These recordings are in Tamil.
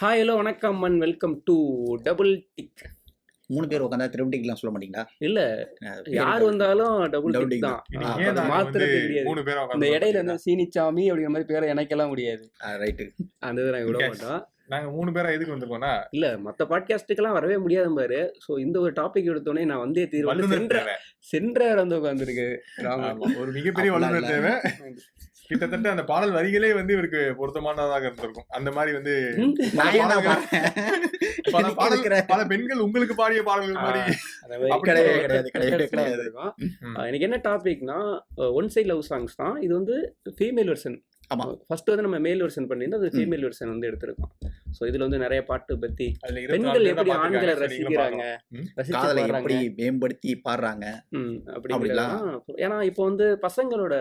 ஹாய் ஹலோ வணக்கம் and welcome to double tick. 3 பேர் உட்காந்தா த்ரிபிள் சொல்ல மாட்டீங்களா? இல்ல யார் வந்தாலும் டபுள் டிக் தான். மாத்திரது கிடையாது. இந்த இடையில வந்து சீனிச்சாமி அப்படிங்கிற மாதிரி பேரை இணைக்கலாம் முடியாது. ரைட்டு. அந்த இதை நாங்கள் விட மாட்டோம். நாங்க 3 பேரா எதுக்கு வந்திருக்கோம்னா, இல்ல மத்த பாட்காஸ்டுக்கெல்லாம் வரவே முடியாது பாரு. ஸோ இந்த ஒரு டாபிக் எடுத்தோடனே நான் வந்தே தீர்வு சென்ற வந்து உட்காந்துருக்கு. ஒரு மிகப்பெரிய வல்லுநர் தேவை. கிட்டத்தட்ட அந்த பாடல் வரிகளே வந்து இவருக்கு பொருத்தமானதாக இருந்திருக்கும். அந்த மாதிரி வந்து பல பெண்கள் உங்களுக்கு பாடிய பாடல்கள் மாதிரி இருக்கும். எனக்கு என்ன டாபிக்னா, ஒன் சைட் லவ் சாங்ஸ் தான். இது வந்து ஃபீமேல் வெர்ஷன். ஆமா, ஃபர்ஸ்ட் வந்து நம்ம மேல் வெர்ஷன் பண்ணியிருந்தோம், அது ஃபீமேல் வெர்ஷன் வந்து எடுத்திருக்கோம். ஸோ இதுல வந்து நிறைய பாட்டு பத்தி பெண்கள் எப்படி ஆண்களை ரசிக்கிறாங்க, காதலை எப்படி மேம்படுத்தி பாடுறாங்க அப்படிலாம். ஏன்னா இப்போ வந்து பசங்களோட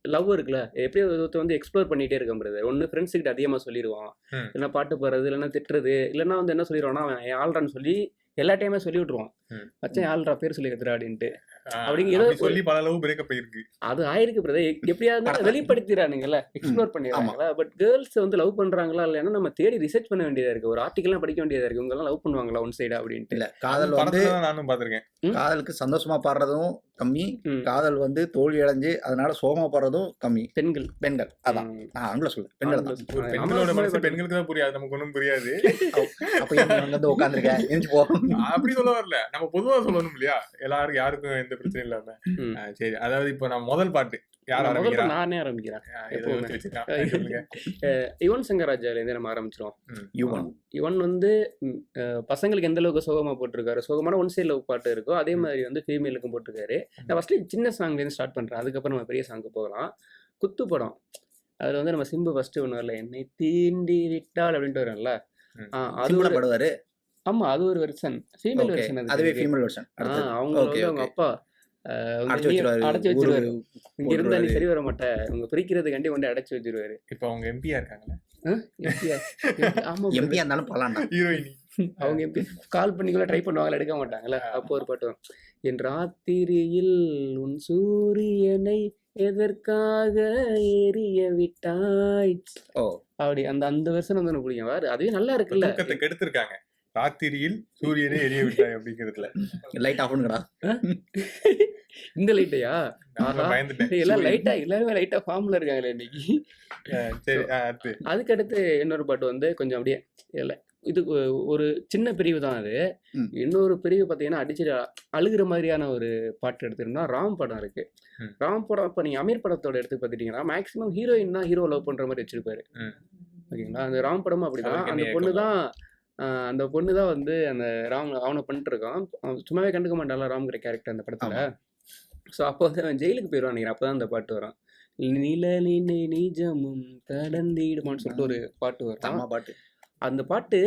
லவ் இருக்குல்ல, எப்படி வந்து எக்ஸ்ப்ளோர் பண்ணிட்டே இருக்க முடியாது. ஒன்று ஃப்ரெண்ட்ஸ் கிட்ட அதிகமாக சொல்லிடுவான், இல்லைன்னா பாட்டு பாடுறது, இல்லைன்னா திட்டுறது, இல்லைன்னா வந்து என்ன சொல்லிடுவான்னா அவன் ஆள்றான்னு சொல்லி எல்லா டைமே சொல்லி விட்டுருவான். மச்சான் ஆள்றா பேர் சொல்லி கத்துறா அப்படின்ட்டு. அப்படிங்கிற சொல்லி பல அளவு பிரேக்கப் ஆயிருக்கு. அது ஆயிருக்கு பிரதர். எப்படியாவது வெளிப்படுத்திடுறானுங்கல்ல, எக்ஸ்ப்ளோர் பண்ணிடுறாங்களா. பட் கேர்ள்ஸ் வந்து லவ் பண்றாங்களா இல்லைன்னா நம்ம தேடி ரிசர்ச் பண்ண வேண்டியதா இருக்கு. ஒரு ஆர்டிகல்லாம் படிக்க வேண்டியதா இருக்கு. இவங்க எல்லாம் லவ் பண்ணுவாங்களா ஒன் சைடா அப்படின்ட்டு. இல்ல காதல் வந்து நானும் பாத்திருக்கேன். காதலுக்கு சந்தோஷமா பாடுறதும் கம்மி, காதல் வந்து தோல்வி அடைஞ்சு அதனால சோகமா பாடுறதும் கம்மி. பெண்கள் அதான் நான் ஆங்கில சொல்ல பெண்களோட மனசு பெண்களுக்கு தான் புரியாது, நமக்கு ஒன்றும் புரியாது. அப்ப வந்து உட்காந்துருக்கேன் எரிஞ்சு போகும் அப்படி சொல்ல வரல, நம்ம பொதுவா சொல்லணும் இல்லையா, யாருக்கும் எந்த பிரச்சனையும் இல்லாம. சரி, அதாவது இப்போ நான் முதல் பாட்டு யார் ஆரம்பிக்கிறா? நானே ஆரம்பிக்கிறேன். யுவன் சங்கர் ராஜால இருந்து நம்ம ஆரம்பிச்சிருவோம். யுவன் வந்து பசங்களுக்கு எந்த அளவுக்கு சோகமா போட்டிருக்காரு, சோகமான ஒன் சைட் லவ் பாட்டு இருக்கோ அதே மாதிரி வந்து ஃபீமேலுக்கும் போட்டிருக்காரு. நான் ஃபர்ஸ்ட் சின்ன சாங்ல இருந்து ஸ்டார்ட் பண்றேன், அதுக்கப்புறம் நம்ம பெரிய சாங்க்கு போகலாம். குத்து படம், அதுல வந்து நம்ம சிம்பு ஃபர்ஸ்ட் ஒன்று வரல, என்னை தீண்டி விட்டால் அப்படின்ட்டு வரும்ல, அது படுவாரு. ஆமா, அது ஒரு வெர்ஷன், ஃபீமேல் வெர்ஷன். அதுவே ஃபீமேல் வெர்ஷன். அவங்க வந்து அவங்க அப்பா அடைச்சு வச்சிருவாரு. இங்க இருந்தா நீ சரி வர மாட்டேன், உங்க பிரிக்கிறதுக்காண்டி கொண்டு அடைச்சு வச்சிருவாரு. இப்ப அவங்க எம்பியா இருக்காங்களா? ஆமா, எம்பியா இருந்தாலும் பலாண்டா ஹீரோயினி. அவங்க எம்பி கால் பண்ணிக்குள்ள ட்ரை பண்ணுவாங்களா, எடுக்க மாட்டாங்களா. அப்போ ஒரு பாட்டு வரும், என் ராத்திரியில் உன் சூரியனை எதற்காக எரிய விட்டாய். அப்படி அந்த வெர்ஷன் வந்து எனக்கு பிடிக்கும். வேறு அதுவே நல்லா இருக்குல்ல. கெடுத்திருக்காங்க, ராத்திரியில் சூரியனை எரிய விட்டாய் அப்படிங்கிறதுல. லைட் ஆஃப் பண்ணுங்கடா. இந்த லைட்டையா? எல்லாம் லைட்டா, எல்லாருமே லைட்டா ஃபார்ம்ல இருக்காங்களே இன்னைக்கு. அதுக்கடுத்து இன்னொரு பாட்டு வந்து கொஞ்சம் அப்படியே இல்லை, இது ஒரு சின்ன பிரிவு தான் அது. இன்னொரு பிரிவு பார்த்தீங்கன்னா அடிச்சு அழுகிற மாதிரியான ஒரு பாட்டு எடுத்துருந்தா ராம் படம் இருக்கு. ராம் படம் இப்போ நீங்கள் அமீர் படத்தோட எடுத்து பார்த்துட்டீங்கன்னா மேக்ஸிமம் ஹீரோயின் தான் ஹீரோ லவ் பண்ற மாதிரி வச்சிருப்பாரு. ஓகேங்களா, அந்த ராம் படமும் அப்படிதான். அந்த பொண்ணு தான் வந்து அந்த ராம் அவனை பண்ணிட்டு இருக்கான். சும்மாவே கண்டுக்க மாட்டான்ல ராம்கிற கேரக்டர் அந்த படத்துல. ஸோ அப்போ வந்து அவன் ஜெயிலுக்கு போயிடுவான் நினைக்கிறேன். அப்போதான் அந்த பாட்டு வரும், நிழலினை நிஜமும் கடந்திடுமான்னு சொல்லிட்டு ஒரு பாட்டு வரும். அந்த பாட்டு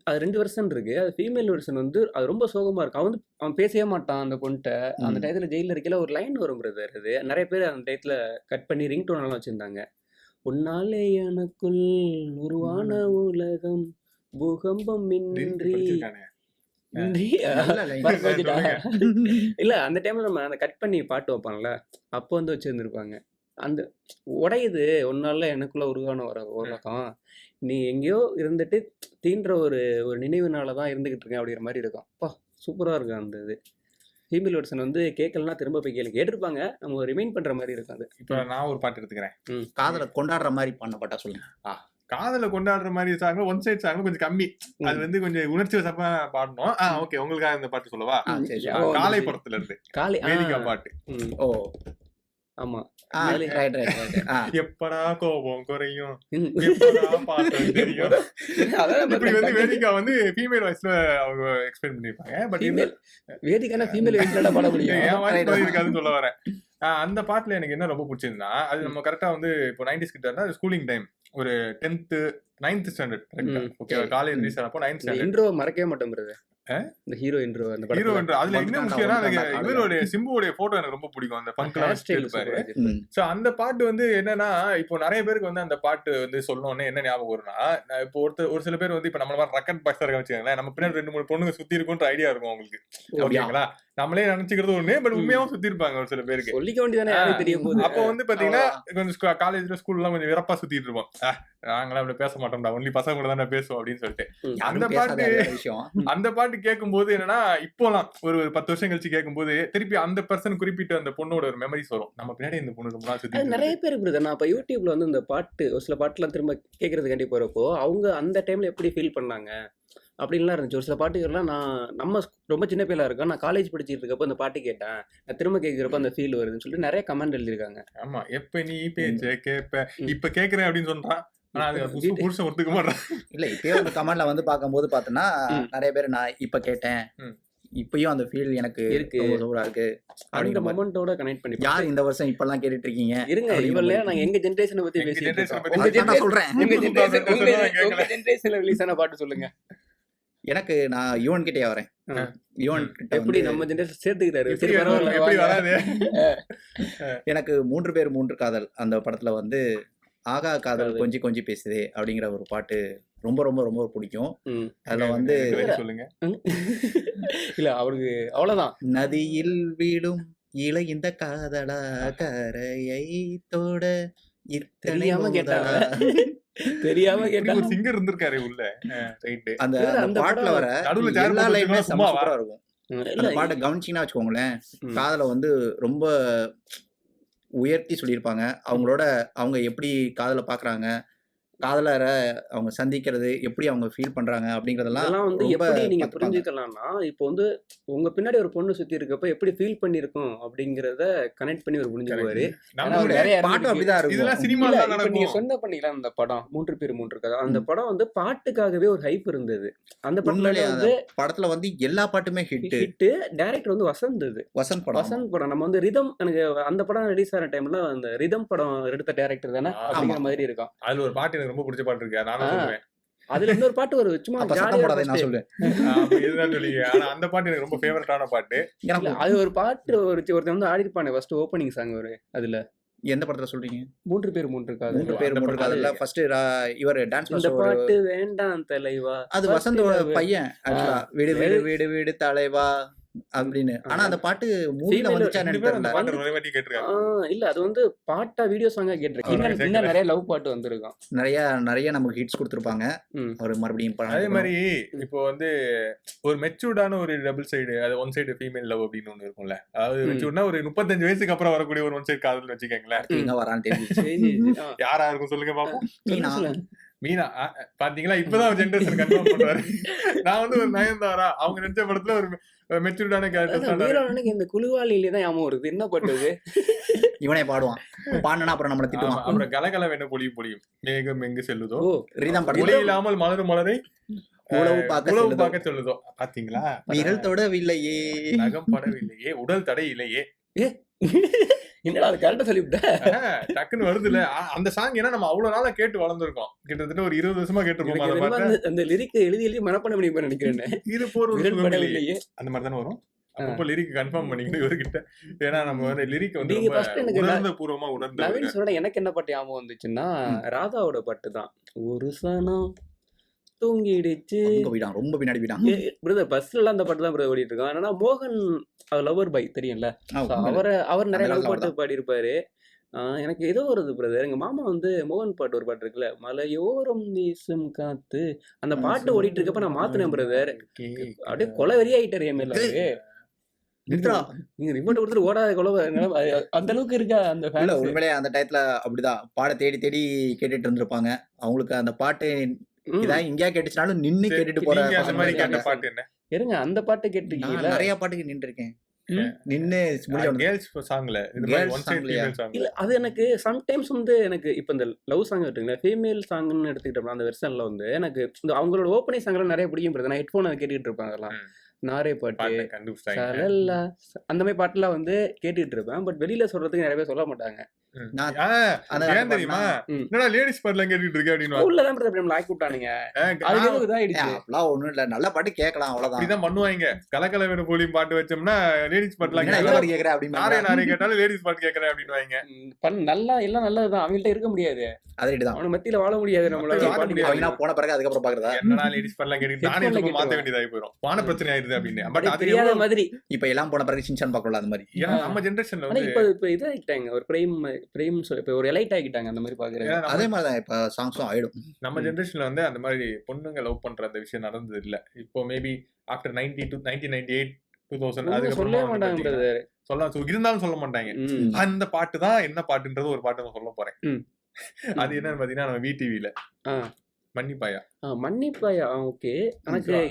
அது 2 வெர்ஷன் இருக்கு. அது ஃபீமேல் வெர்ஷன் வந்து அது ரொம்ப சோகமா இருக்கும். அவன் பேசவே மாட்டான் அந்த பொண்ணுட்ட. அந்த டயத்துல ஜெயிலில் இருக்கையில ஒரு லைன் வரும் பிரதர். அது நிறைய பேர் அந்த டயத்துல கட் பண்ணி ரிங் டோன் எல்லாம் வச்சிருந்தாங்க. உன்னாலே எனக்குள் உருவான உலகம் பூகம்பம் இன்றி இல்ல, அந்த டைம்ல நம்ம அந்த கட் பண்ணி பாட்டு வைப்பாங்கல்ல, அப்போ வந்து வச்சிருந்துருப்பாங்க. அந்த உடையுது ஒன்னால எனக்குள்ள உருவான ஒரு உலகம், நீ எங்கேயோ இருந்துட்டு தீன்ற ஒரு நினைவுனாலதான் இருந்துகிட்டு இருக்கேன் அப்படிங்கிற மாதிரி இருக்கும். அப்பா சூப்பரா இருக்கும் அந்த இது. ஃபீமேல் வெர்ஷன் வந்து கேட்கலன்னா திரும்ப போய் கேட்டிருப்பாங்க, நம்ம ரிமைண்ட் பண்ற மாதிரி இருக்கும். அது இப்போ நான் ஒரு பாட்டு எடுத்துக்கிறேன், காதலை கொண்டாடுற மாதிரி பண்ண பாட்டா சொல்லுங்க. காதலை கொண்டாடுற மாதிரி சாங் ஒன் சைட் சாங் கொஞ்சம் கம்மி, அது வந்து கொஞ்சம் உணர்ச்சி வசப்பா பாடணும். ஓகே, உங்களுக்காக இந்த பாட்டு சொல்லவா? காலை படத்துல இருந்து வேதிகா பாட்டு. ஆமா, எப்படா கோபம் குறையும், பாட்டம் தெரியும். இப்படி வந்து வேதிகா வந்து ஃபீமேல் வாய்ஸ்ல அவங்க எக்ஸ்பிளைன் பண்ணிருப்பாங்க. பட் வேதிகானா ஃபீமேல் வாய்ஸ்ல பாட முடியும், என் வாய்ஸ் இருக்காதுன்னு சொல்ல வரேன். அந்த பாட்டுல எனக்கு என்ன ரொம்ப பிடிச்சிருந்தா, அது நம்ம கரெக்டா வந்து இப்போ 90s கிட்ட இருந்தா ஸ்கூலிங் டைம், ஒரு 10th 9th ஸ்டாண்டர்ட் கரெக்ட்டா. ஓகே, காலேஜ் ரிலீஸ் ஆனப்போ 9th ஸ்டாண்டர்ட். இன்ட்ரோ மறக்கவே மாட்டேன் பிரதர். இந்த ஹீரோ இன்ட்ரோ, அந்த படம் ஹீரோ இன்ட்ரோ. அதுல என்ன முக்கியம்னா இவரோட சிம்புவோட போட்டோ எனக்கு ரொம்ப பிடிக்கும். அந்த பங்க்லாம் வச்சிருப்பாரு. சோ அந்த பாட்டு வந்து என்னன்னா, இப்போ நிறைய பேருக்கு வந்து அந்த பாட்டு வந்து சொல்லணும்னு என்ன ஞாபகம் வரும்னா, இப்போ ஒரு சில பேர் வந்து இப்போ நம்மள மாதிரி ரக்கட் பாக்ஸா இருக்க வச்சுக்கோங்களேன், நம்ம பின்னாடி 2-3 பொண்ணுங்க சுத்தி இருக்குன்ற ஐடியா இருக்கும் அவங்களுக்கு. ஓகேங்களா, நம்மளே நினைச்சுக்கிறது ஒண்ணு, பட் உண்மையாவும் சுத்தி இருப்பாங்க ஒரு சில பேருக்கு. சொல்லிக்க வேண்டியதானே, யாருக்கு தெரிய போகுது. அப்போ வந்து பாத்தீங்கன்னா கொஞ்சம் காலேஜ்ல ஸ்கூல்லாம் கொஞ்சம் விரப்பா சுத்திட்டு இருப்போம். நாங்களாம் அப்படி பேச மாட்டோம்டா, ஒன்லி பசங்க கூட தானே பேசுவோம் அப்படின்னு சொல்லிட்டு. அந்த பாட்டு கேட்கும் போது என்னன்னா, இப்போலாம் ஒரு 10 வருஷம் கழிச்சு கேட்கும் போது திருப்பி அந்த பர்சன் குறிப்பிட்ட அந்த பொண்ணோட ஒரு மெமரிஸ் வரும். நம்ம பின்னாடி இந்த பொண்ணு ரொம்ப நாள் சுத்தி. நிறைய பேர் பிரதர், நான் இப்ப யூடியூப்ல வந்து இந்த பாட்டு ஒரு சில பாட்டுலாம் திரும்ப கேட்கறதுக்காண்டி போறப்போ அவங்க அந்த டைம்ல எப்படி ஃபீல் பண்ணாங்க அப்படின்லாம் இருந்துச்சு. ஒரு சில பாட்டுகள்லாம் நம்ம ரொம்ப சின்ன பிள்ளையா இருக்கோம், நான் காலேஜ் படிச்சுட்டு இருக்கப்போ அந்த பாட்டு கேட்டேன், நான் திரும்ப கேட்கிறப்ப அந்த ஃபீல் வருதுன்னு சொல்லிட்டு நிறைய கமெண்ட் எழுதியிருக்காங்க. ஆமா, எப்ப நீ பேச்ச கேப்ப இப்ப கேக்குறேன் அப்படின்னு சொல்றான். ஆனா அது புருஷன் ஒத்துக்க மாட்டான். இல்ல இப்பயே அந்த கமெண்ட்ல வந்து பார்க்கும்போது பார்த்தோன்னா நிறைய பேர் நான் இப்ப கேட்டேன், இப்பயும் அந்த ஃபீல் எனக்கு இருக்கு, சூப்பரா இருக்கு அந்த மொமெண்டோட கனெக்ட் பண்ணி. யார் இந்த வருஷம் இப்பெல்லாம் கேட்டுட்டு இருக்கீங்க? இருங்க, இவல்ல நாங்க எங்க ஜெனரேஷனை பத்தி பேசிட்டு சொல்றேன். உங்க ஜெனரேஷன்ல ரிலீஸ் ஆன பாட்டு சொல்லுங்க. எனக்கு நான் யுவன் கிட்டே வரேன். யுவன் எப்படி நம்ம ஜெனரேஷன் சேர்த்துக்கிறாரு. எனக்கு 3 பேர் 3 காதல் அந்த படத்துல வந்து ஆகா காதல் கொஞ்சி கொஞ்சி பேசுதே அப்படிங்கிற ஒரு பாட்டு ரொம்ப ரொம்ப ரொம்ப பிடிக்கும். அதுல வந்து சொல்லுங்க. இல்ல அவருக்கு அவ்வளவுதான். நதியில் வீடும் இலை இந்த காதலா கரையை தோட தெரியாம கேட்டாங்க. தெரியாம கேட்டா ஒரு சிங்கர் இருந்திருக்காரு உள்ள. ரைட். அந்த பாட்டுல வர எல்லா லைனுமே சூப்பரா இருக்கும். அந்த பாட்டை கவனிச்சீங்கன்னா வச்சுக்கோங்களேன், காதல வந்து ரொம்ப உயர்த்தி சொல்லியிருப்பாங்க. அவங்க எப்படி காதலை பாக்குறாங்க, காதலரை அவங்க சந்திக்கிறது எப்படி அவங்க ஃபீல் பண்றாங்க அப்படிங்கறதெல்லாம் வந்து எப்படி நீங்க புரிஞ்சுக்கலாம்னா, இப்போ வந்து உங்க பின்னாடி ஒரு பொண்ணு சுத்தி இருக்கப்ப எப்படி ஃபீல் பண்ணிருக்கோம் அப்படிங்கறத கனெக்ட் பண்ணி ஒரு புரிஞ்சுக்குவாரு. பாட்டு அப்படிதான் இருக்கும். இதெல்லாம் சினிமால நடக்கும். நீங்க சொன்ன பண்ணிக்கலாம். அந்த படம் 3 பேர் 3 கதை, அந்த படம் வந்து பாட்டுக்காகவே ஒரு ஹைப் இருந்தது. அந்த படத்துல வந்து எல்லா பாட்டுமே ஹிட். டைரக்டர் வந்து வசந்த் படம். நம்ம வந்து ரிதம், எனக்கு அந்த படம் ரிலீஸ் ஆன டைம்ல அந்த ரிதம் படம் எடுத்த டைரக்டர் தானே அப்படிங்கிற மாதிரி இருக்கும். அதுல ஒரு பாட்டு ரொம்ப பிடிச்ச பாட்டு இருக்கு, நானும் சொல்லுவேன். அதுல இன்னொரு பாட்டு ஒரு சும்மா நான் சொல்லுவேன். ஆனா அந்த பாட்டு எனக்கு ரொம்ப ஃபேவரட்டான பாட்டு. அது ஒரு பாட்டு ஒருத்தன் வந்து ஆடி இருப்பானே ஃபர்ஸ்ட் ஓப்பனிங் சாங் ஒரு. அதுல எந்த படத்துல சொல்றீங்க? 3 பேர் 3 காதல். 3 பேர் 3 காதல்ல ஃபர்ஸ்ட் இவர் டான்ஸ் இந்த பாட்டு வேண்டாம் தலைவா, அது வசந்தோட பையன். ஆக்சுவலா வீடு வீடு வீடு வீடு தலைவா அப்படின்னு. ஆனா அந்த பாட்டு மூவில வந்துச்சா இல்ல, அது வந்து பாட்டா வீடியோ சாங்கா கேட்டிருக்கேன். இன்னும் நிறைய லவ் பாட்டு வந்திருக்கும், நிறைய நமக்கு ஹிட்ஸ் கொடுத்திருப்பாங்க. அவர் மறுபடியும் அதே மாதிரி இப்போ வந்து ஒரு மெச்சூர்டான ஒரு டபுள் சைடு, அது ஒன் சைடு ஃபீமேல் லவ் அப்படின்னு ஒண்ணு இருக்கும்ல. அதாவது மெச்சூர்னா ஒரு 35 வயசுக்கு அப்புறம் வரக்கூடிய ஒரு ஒன் சைடு காதல் வச்சுக்கோங்களேன். இங்க வரான்னு யாரா இருக்கும் சொல்லுங்க பாப்போம். மீனா பாத்தீங்களா, இப்பதான் ஜெனரேஷன் கன்ஃபார்ம் பண்றாரு. நான் வந்து ஒரு நயன்தாரா அவங்க நடிச்ச படத்துல ஒரு மெச்சூர்டான கேரக்டர். இந்த குழுவாளியிலே தான் ஞாபகம் வருது. என்ன பாட்டு இவனே பாடுவான், பாடுனா அப்புறம் நம்மள திட்டுவான். அப்புறம் கலகல வேணும் பொழியும் மேகம் எங்கு செல்லுதோ, ரீதம் ஒளி இல்லாமல் மலரும் மலரை உளவு பார்க்க சொல்லுதோ. பாத்தீங்களா, விரல் தொடவில்லையே, நகம் படவில்லையே, உடல் தடை இல்லையே. என்னடா அது கரெக்டா சொல்லிவிட்டேன், டக்குன்னு வருதுல அந்த சாங். ஏன்னா நம்ம அவ்வளவு நாளா கேட்டு வளர்ந்துருக்கோம், கிட்டத்தட்ட ஒரு 20 வருஷமா கேட்டிருப்போம். அந்த லிரிக் எழுதி மனப்பாடம் பண்ணி நினைக்கிறேன். இது போற அந்த மாதிரி தானே வரும். அப்போ லிரிக் கன்ஃபார்ம் பண்ணிக்கணும் இவர்கிட்ட. ஏன்னா நம்ம வந்து லிரிக் வந்து உணர்ந்த பூர்வமா உணர்ந்து. எனக்கு என்ன பாட்டு ஞாபகம் வந்துச்சுன்னா, ராதாவோட பாட்டு தான். ஒரு சனம் தூங்கிடுச்சு, ரொம்ப பின்னாடி போயிட்டான் பிரதர். பஸ்ல எல்லாம் அந்த பாட்டு தான் பிரதர் ஓடிட்டு இருக்கான். ஆனா மோகன் லவர் பை தெரியும்ல, அவர் நிறைய லவ் பாட்டு பாடி இருப்பாரு. எனக்கு ஏதோ வருது பிரதர், எங்க மாமா வந்து மோகன் பாட்டு ஒரு பாட்டு இருக்குல்ல, மலையோரம் வீசும் காத்து, அந்த பாட்டு ஓடிட்டு இருக்கப்ப நான் மாத்தினேன் பிரதர். அப்படியே கொலை வெறி ஆயிட்டாரு என் மேல. நீங்க ரிமோட் கொடுத்துட்டு ஓடாத கொலை அந்த அளவுக்கு இருக்கா அந்த ஃபேன். உண்மையிலே அந்த டயத்துல அப்படிதான் பாட தேடி தேடி கேட்டுட்டு இருந்திருப்பாங்க. அவங்களுக்கு அந்த பாட்டு இதான் இங்கயா கேட்டுச்சுனாலும் நின்னு கேட்டுட்டு போற பாட்டு என்ன இருங்க. அந்த பாட்டு கேட்டிருக்கீங்களா? நிறைய பாட்டுக்கு நின்று இருக்கேன், நின்னு கேர்ள்ஸ் சாங்ல. இல்ல அது எனக்கு சம்டைம்ஸ் வந்து எனக்கு இப்ப இந்த லவ் சாங் இருக்குங்களா, ஃபீமேல் சாங்னு எடுத்துக்கிட்டோம்னா அந்த வெர்ஷன்ல வந்து எனக்கு இந்த அவங்களோட ஓப்பனிங் சாங்லாம் நிறைய பிடிக்கும். நான் ஹெட்ஃபோன் அதை கேட்டுட்டு இருப்பேன். அதெல்லாம் நாரே பாட்டு அந்த மாதிரி பாட்டுலாம் வந்து கேட்டுட்டு இருப்பேன். பட் வெளியில சொல்றதுக்கு நிறைய பேர் சொல்ல மாட்டாங்க. ஏன் தெரியுமா என்னடா லேடிஸ் பாட்டுல கேட்டுட்டு இருக்க அப்படின்னு லாக்கி விட்டானுங்க. அதுக்கு இதாயிடுச்சு. அப்பலாம் ஒண்ணும் இல்ல, நல்ல பாட்டு கேட்கலாம் அவ்வளவுதான். அப்படிதான் பண்ணுவாங்க. கலக்கல வேற போலியும் பாட்டு வச்சோம்னா லேடிஸ் பாட்டுலாம் கேக்குறேன் அப்படின்னு நாரே கேட்டாலும் லேடிஸ் பாட்டு கேட்கறேன் அப்படின்னு நல்லா எல்லாம் நல்லதுதான், அவங்கள்ட்ட இருக்க முடியாது, அதுதான் அவன மத்தியில வாழ முடியாது நம்மளால. போன பிறகு அதுக்கப்புறம் பாக்குறதா என்னடா லேடிஸ் பாட்டுலாம் கேட்டு நானே மாத்த வேண்டியதாகி போயிடும், வான பிரச்சனை ஆயிருது அப்படின்னு. பட் அது தெரியாத மாதிரி இப்ப எல்லாம் போன பிறகு சின்சான் பார்க்கலாம் அந்த மாதிரி. ஏன்னா நம்ம ஜெனரேஷன்ல வந்து இப்ப இது ஆகிட்டாங்க, ஒரு பிரேம் இப்ப ஒரு எலைட் ஆகிட்டாங்க அந்த மாதிரி பாக்குறாங்க. அதே மாதிரிதான் இப்ப சாங்ஸும் ஆயிடும். நம்ம ஜெனரேஷன்ல வந்து அந்த மாதிரி பொண்ணுங்க லவ் பண்ற அந்த விஷயம் நடந்தது இல்ல. இப்போ மேபி ஆஃப்டர் 1998 2000 அதுக்கு இருந்தாலும் சொல்ல மாட்டாங்க. அந்த பாட்டு தான் என்ன பாட்டுன்றது ஒரு பாட்டு நான் சொல்ல போறேன். அது என்னன்னு பாத்தீங்கன்னா நம்ம VTVல மன்னிப்பாயா. ஓகே.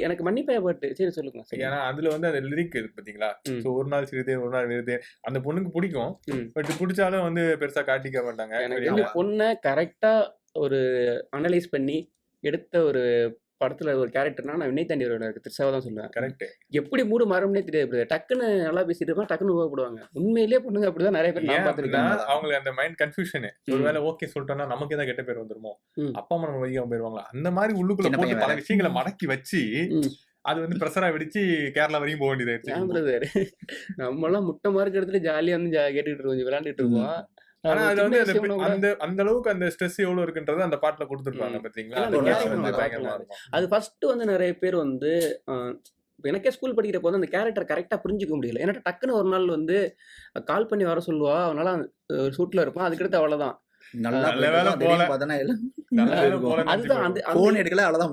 எனக்கு மன்னிப்பாயா பாட்டு சரி சொல்லுங்க. ஏன்னா அதுல வந்து அந்த லிரிக் இருக்கு பாத்தீங்களா, ஒரு நாள் சிறிதே ஒரு நாள் விருதே, அந்த பொண்ணுக்கு பிடிக்கும். பட் பிடிச்சாலும் வந்து பெருசா காட்டிக்க மாட்டாங்க. எனக்கு பொண்ணை கரெக்டா ஒரு அனலைஸ் பண்ணி எடுத்த ஒரு படத்துல ஒரு கேரக்டர்னா நான் வினய் தாண்டியோட திருசாவை தான் சொல்லுவேன். கரெக்ட். எப்படி மூடு மாறும்னே தெரியாது, டக்குன்னு நல்லா பேசிட்டு இருப்பா, டக்குன்னு கோவப்படுவாங்க. உண்மையிலேயே பொண்ணுங்க அப்படிதான் நிறைய பேர் நான் பார்த்திருக்கேன். அவங்களுக்கு அந்த மைண்ட் கன்ஃபியூஷன், ஒருவேளை ஓகே சொல்லிட்டோம்னா நமக்கு ஏதாவது கெட்ட பேர் வந்துருமோ, அப்பா அம்மா நம்ம வழியாக போயிருவாங்களா, அந்த மாதிரி உள்ளுக்குள்ள போட்டு பல விஷயங்களை மடக்கி வச்சு அது வந்து பிரஷரா வெடிச்சு கேரளா வரைக்கும் போக வேண்டியதாயிருச்சு. நம்ம எல்லாம் முட்டை மார்க் எடுத்துட்டு ஜாலியா வந்து கேட்டுட்டு இருக்கோம், விளையாண்டுட்டு இருக்கோம். ஆனா அது வந்து அந்த அளவுக்கு அந்த ஸ்ட்ரெஸ் எவ்வளவு இருக்குன்றது அந்த பாட்டுல கொடுத்துருப்பாங்க பாத்தீங்களா. அது ஃபர்ஸ்ட் வந்து நிறைய பேர் வந்து எனக்கே ஸ்கூல் படிக்கிற போது அந்த கேரக்டர் கரெக்டா புரிஞ்சுக்க முடியல. ஏன்னா டக்குன்னு ஒரு நாள் வந்து கால் பண்ணி வர சொல்லுவா, அவனால ஒரு ஷூட்ல இருப்பான், அதுக்கடுத்து அவ்வளவுதான்.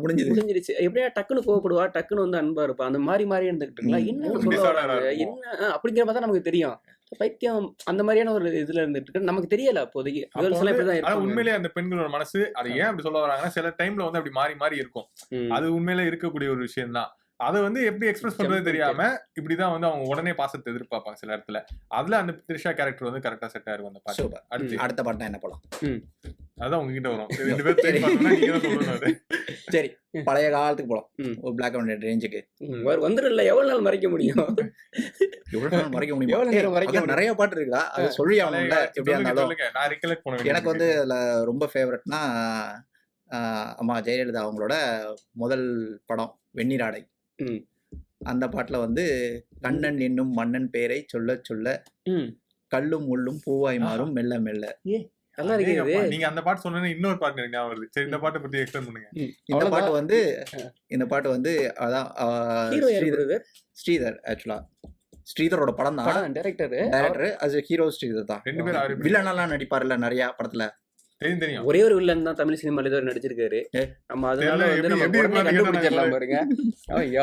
முடிஞ்சிருச்சு. எப்படியா டக்குன்னு கோவப்படுவா, டக்குன்னு வந்து அன்பா இருப்பா, அந்த மாதிரி மாதிரி இருந்துகிட்டு இருக்கலாம். என்ன அப்படிங்கிற மாதிரி நமக்கு தெரியும். பைத்தியம் அந்த மாதிரியான ஒரு இதுல இருந்துட்டு இருக்கு, நமக்கு தெரியல அப்போதைக்கு. உண்மையிலேயே அந்த பெண்களோட மனசு அது ஏன் அப்படி சொல்ல வராங்கன்னா, சில டைம்ல வந்து அப்படி மாறி மாறி இருக்கும். அது உண்மையில இருக்கக்கூடிய ஒரு விஷயம் தான். அதை வந்து எப்படி எக்ஸ்பிரஸ் பண்றது தெரியாம இப்படிதான் வந்து அவங்க உடனே பாசத்தை எதிர்பார்ப்பாங்க சில இடத்துல. அதுல அந்த த்ரிஷா கேரக்டர் வந்து கரெக்டா செட் ஆயிருக்கும் அந்த பாட்டு. அடுத்த பாட்டு என்ன போலாம், அதான் உங்ககிட்ட வரும். 2 பேர் சரி பழைய காலத்துக்கு போலாம், ஒரு பிளாக் அண்ட் ஒயிட் ரேஞ்சுக்கு வந்துடல. எவ்வளவு நாள் மறைக்க முடியும், எவ்வளவு நாள் மறைக்க முடியும்? நிறைய பாட்டு இருக்குதா, அது சொல்லி ஆகணும்ல. எப்படியா இருந்தாலும் எனக்கு வந்து அதுல ரொம்ப ஃபேவரட்னா அம்மா ஜெயலலிதா அவங்களோட முதல் படம் வெண்ணிராடை. அந்த பாட்டுல வந்து கண்ணன் என்னும் மன்னன் பேரை சொல்ல சொல்ல கல்லும் முள்ளும் பூவாய் மாறும் மெல்ல மெல்ல. நல்லா இருக்குது. நீங்க அந்த பாட்டு சொன்னீங்க, இன்னொரு பாட்டு எனக்கு ஞாபகம் வருது. சரி இந்த பாட்டை பத்தி எக்ஸ்பிளைன் பண்ணுங்க. இந்த பாட்டு வந்து அதான் ஸ்ரீதர். ஆக்சுவலா ஸ்ரீதரோட படம் தான், டைரக்டர் அது ஹீரோ ஸ்ரீதர் தான். 2 பேரும் வில்லனெல்லாம் நடிப்பாருல்ல நிறைய படத்துல. தெரியும். ஒரே ஒரு வில்லன் தான் தமிழ் சினிமால ஏதோ நடிச்சிருக்காரு. நம்ம அதனால வந்து நம்ம உடனே கண்டுபிடிச்சிடலாம் பாருங்க.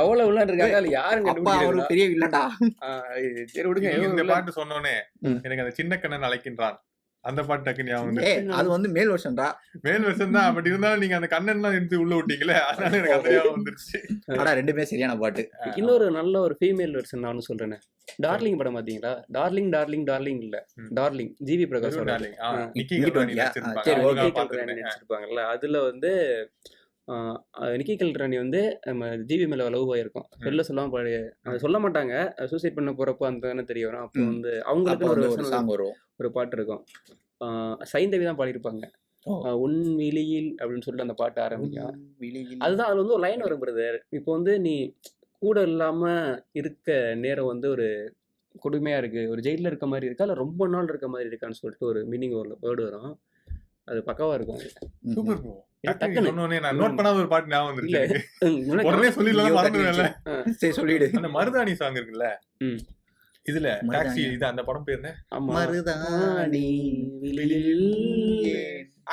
எவ்வளவு வில்லன் இருக்காங்க, அதுல யாரும் கண்டுபிடிச்சிடலாம். பெரிய வில்லன்டா. சரி விடுங்க. இந்த பாட்டு சொன்னோனே எனக்கு அந்த சின்ன கண்ணன் அழைக்கின்றான் அந்த பாட்டு டக்குன்னு ஞாபகம். அது வந்து மேல் வெர்ஷன் தான். பட் இருந்தாலும் நீங்க அந்த கண்ணன் எல்லாம் எடுத்து உள்ள விட்டீங்களே, அதனால எனக்கு அந்த ஞாபகம் வந்துருச்சு. ஆனா 2மே சரியான பாட்டு. இன்னொரு நல்ல ஒரு ஃபீமேல் வெர்ஷன் நானும் சொல்றேன். டார்லிங் படம் பாத்தீங்களா? டார்லிங் இல்ல டார்லிங், ஜிவி பிரகாஷ் நடிச்சிருப்பாங்கல்ல. அதுல வந்து நிக்கி கல்ராணி வந்து நம்ம ஜிவி மேல லவ் ஆயிருக்கும். வெளில சொல்லாம அது சொல்ல மாட்டாங்க, சூசைட் பண்ண போறப்போ அந்த தெரிய வரும். அப்போ வந்து அவங்களுக்கு ஒரு பாட்டு இருக்கும், சைந்தவி தான் பாடியிருப்பாங்க. உன் விழியில் அப்படின்னு சொல்லிட்டு அந்த பாட்டு ஆரம்பிக்கும். அதுதான் அதுல வந்து ஒரு லைன் வரும் பிரதர். இப்போ வந்து நீ கூட இல்லாம இருக்க நேரம் வந்து ஒரு கொடுமையா இருக்கு, ஒரு ஜெயில இருக்க மாதிரி இருக்கா, இல்ல ரொம்ப நாள் இருக்க மாதிரி இருக்கான்னு சொல்லிட்டு ஒரு மீனிங் வேர்டு வரும். அது பக்காவா இருக்கும். Super bro. நான் நோட் பண்ணாத ஒரு பாட்டு ஞாபகம் வந்துருச்சு. உடனே சொல்லிடலாம், மறந்துடுவேன்ல. சரி சொல்லிடு. அந்த மருதாணி சாங் இருக்குல்ல, இதுல டாக்ஸி, இது அந்த படம் பேர் என்ன? மருதாணி.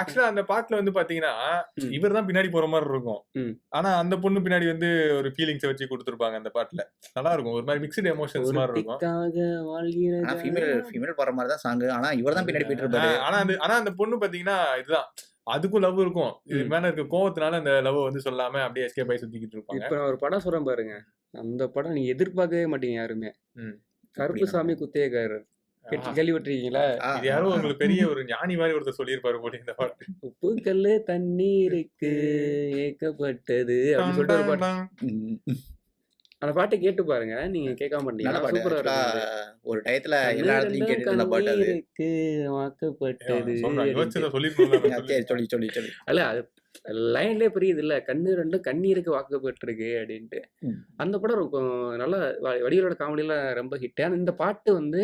ஆக்சுவலா அந்த பாட்டுல வந்து பாத்தீங்கன்னா இவர் தான் பின்னாடி போற மாதிரி இருக்கும். ஆனா அந்த பொண்ணு பின்னாடி வந்து ஒரு ஃபீலிங்ஸ் வச்சு கொடுத்துருப்பாங்க அந்த பாட்டுல. நல்லா இருக்கும், ஒரு மாதிரி மிக்ஸ்டு எமோஷன்ஸ் மாதிரி இருக்கும். ஃபீமேல் போற மாதிரி தான் சாங், ஆனா இவர் தான் பின்னாடி போயிட்டு இருப்பாரு. ஆனா அந்த பொண்ணு பாத்தீங்கன்னா இதுதான், அதுக்கும் லவ் இருக்கும். இது மேல இருக்க கோவத்தினால அந்த லவ் வந்து சொல்லாம அப்படியே எஸ்கேப் ஆகி சுத்திக்கிட்டு இருப்பாங்க. இப்ப ஒரு படம் சொல்றேன் பாருங்க, அந்த படம் நீங்க எதிர்பார்க்கவே மாட்டீங்க யாருமே. கருப்புசாமி குத்தேகாரர் கேள்விப்பட்டிருக்கீங்களா? இது யாரோ உங்களுக்கு பெரிய ஒரு ஞானி மாதிரி ஒருத்தர் சொல்லியிருப்பாரு போல இந்த பாட்டு. உப்புக்கல்லு தண்ணீருக்கு ஏக்கப்பட்டது அப்படின்னு சொல்லிட்டு ஒரு பாட்டு. அந்த பாட்டு கேட்டு பாருங்க, நீங்க கேட்காம நல்ல பண்ணீங்க, பாட்டு சூப்பரா ஆக்சுவலா. இருக்கும். ஒரு டயத்துல கண்ணு எல்லா இடத்துலயும் ரெண்டும் கேட்டுட்டு இருந்த பாட்டு அது. கண்ணீருக்கு வாக்கப்பட்டது யோசிச்சதை சொல்லிருக்கோம். சரி, சொல்லி சொல்லி சொல்லி அல்ல அது லைன்லயே புரியுது இல்ல, கண்ணு ரெண்டும் கண்ணீருக்கு வாக்கப்பட்டிருக்கு அப்படின்ட்டு. அந்த படம் நல்லா வடிவேலோட காமெடியெல்லாம் ரொம்ப ஹிட். ஆனால் இந்த பாட்டு வந்து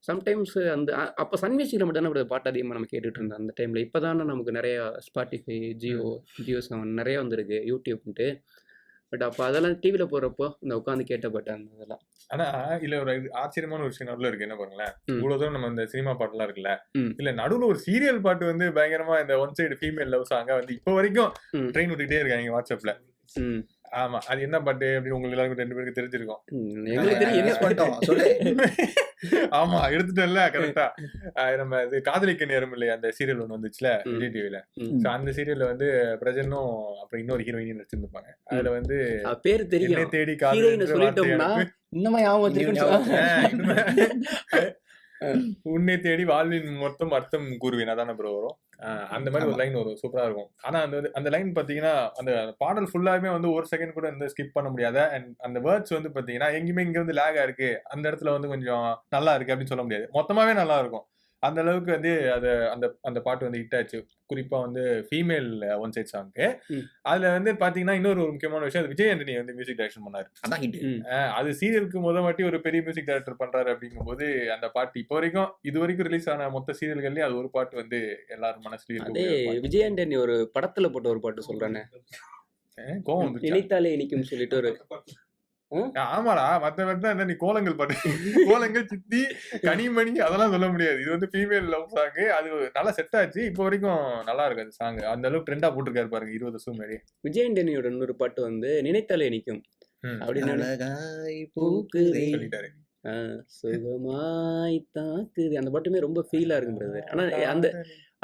சம்டைம்ஸ் அந்த அப்போ சன் மியூசிக்கில் மட்டும் தானே பாட்டு அதிகமாக நம்ம கேட்டுட்டு இருந்தோம் அந்த டைமில். இப்போ தானே நமக்கு நிறையா ஸ்பாட்டிஃபை, ஜியோ செவன் நிறைய வந்துருக்கு, யூடியூப்ன்ட்டு. பட் அப்போ அதெல்லாம் டிவியில் போகிறப்போ இந்த உட்காந்து கேட்ட பாட்டு அந்த இதெல்லாம். ஆனா இல்ல ஒரு ஆச்சரியமான ஒரு விஷயம் நடுவில் இருக்கு. என்ன பாருங்களேன், இவ்வளவு தூரம் நம்ம இந்த சினிமா பாட்டுலாம் இருக்குல்ல, இல்ல நடுவுல ஒரு சீரியல் பாட்டு வந்து பயங்கரமா இந்த ஒன் சைடு ஃபீமேல் லவ் சாங்க வந்து இப்போ வரைக்கும் ட்ரெயின் விட்டுக்கிட்டே இருக்காங்க வாட்ஸ்அப்ல. ஆமா, அது என்ன பாட்டு அப்படின்னு உங்களுக்கு எல்லாருக்கும் 2 பேருக்கு தெரிஞ்சிருக்கும். ஆமா, எடுத்துட்டல கரெக்டா. நம்ம இது காதலிக்க நேரம் இல்லையா அந்த சீரியல் ஒண்ணு வந்துச்சுல விஜய் டிவில. அந்த சீரியல்ல வந்து பிரஜனும் அப்புறம் இன்னொரு ஹீரோயின் நடிச்சிருப்பாங்க. அதுல வந்து பேர் தெரியும், தேடி காதல் உன்னை தேடி வாழ்வின் மொத்தம் அர்த்தம் கூறுவேன், அதான ப்ரோ வரும். அந்த மாதிரி ஒரு லைன் வரும், சூப்பரா இருக்கும். ஆனா அந்த லைன் பாத்தீங்கன்னா அந்த பாடல் ஃபுல்லாவே வந்து ஒரு செகண்ட் கூட வந்து ஸ்கிப் பண்ண முடியாத. அண்ட் அந்த வேர்ட்ஸ் வந்து பாத்தீங்கன்னா எங்கேயுமே இங்க வந்து லேகா இருக்கு, அந்த இடத்துல வந்து கொஞ்சம் நல்லா இருக்கு அப்படின்னு சொல்ல முடியாது. மொத்தமாவே நல்லா இருக்கும். அந்த அளவுக்கு வந்து அது அந்த பாட்டு வந்து ஹிட் ஆச்சு. குறிப்பா வந்து ஃபீமேல் ஒன் சைட் சாங்க்கு. அதுல வந்து பாத்தீங்கன்னா இன்னொரு ஒரு முக்கியமான விஷயம், விஜய் ஆண்டனி வந்து மியூசிக் டைரக்ஷன் பண்ணாரு. அது சீரியலுக்கு வாட்டி ஒரு பெரிய மியூசிக் டைரக்டர் பண்றாரு அப்படிங்கும் போது அந்த பாட்டு இப்போ வரைக்கும் இது வரைக்கும் ரிலீஸ் ஆன மொத்த சீரியல்கள்லயும் அது ஒரு பாட்டு வந்து எல்லாரும் மனசுலயும் இருக்கு. விஜய் ஆண்டனி ஒரு படத்துல போட்ட ஒரு பாட்டு சொல்றானே, கோவம் இனித்தாலே இனிக்கும் சொல்லிட்டு ஒரு. ஆமாடா, மத்த நீ கோலங்கள் பாட்டு, கோலங்கள், சித்தி, கனிமணி அதெல்லாம் சொல்ல முடியாது. இது வந்து ஃபீமேல் லவ் சாங். அது நல்லா செட் ஆச்சு, இப்போ வரைக்கும் நல்லா இருக்கு அந்த சாங். அந்த அளவுக்கு ட்ரெண்டா போட்டிருக்காரு பாருங்க 20 வருஷம் முன்னாடி. விஜய் ஆண்டனியோட இன்னொரு பாட்டு வந்து நினைத்தாலே இனிக்கும் அப்படின்னு சொல்லிட்டாரு, சுகமாய் தாக்குது. அந்த பாட்டுமே ரொம்ப ஃபீலா இருக்குன்றது. ஆனா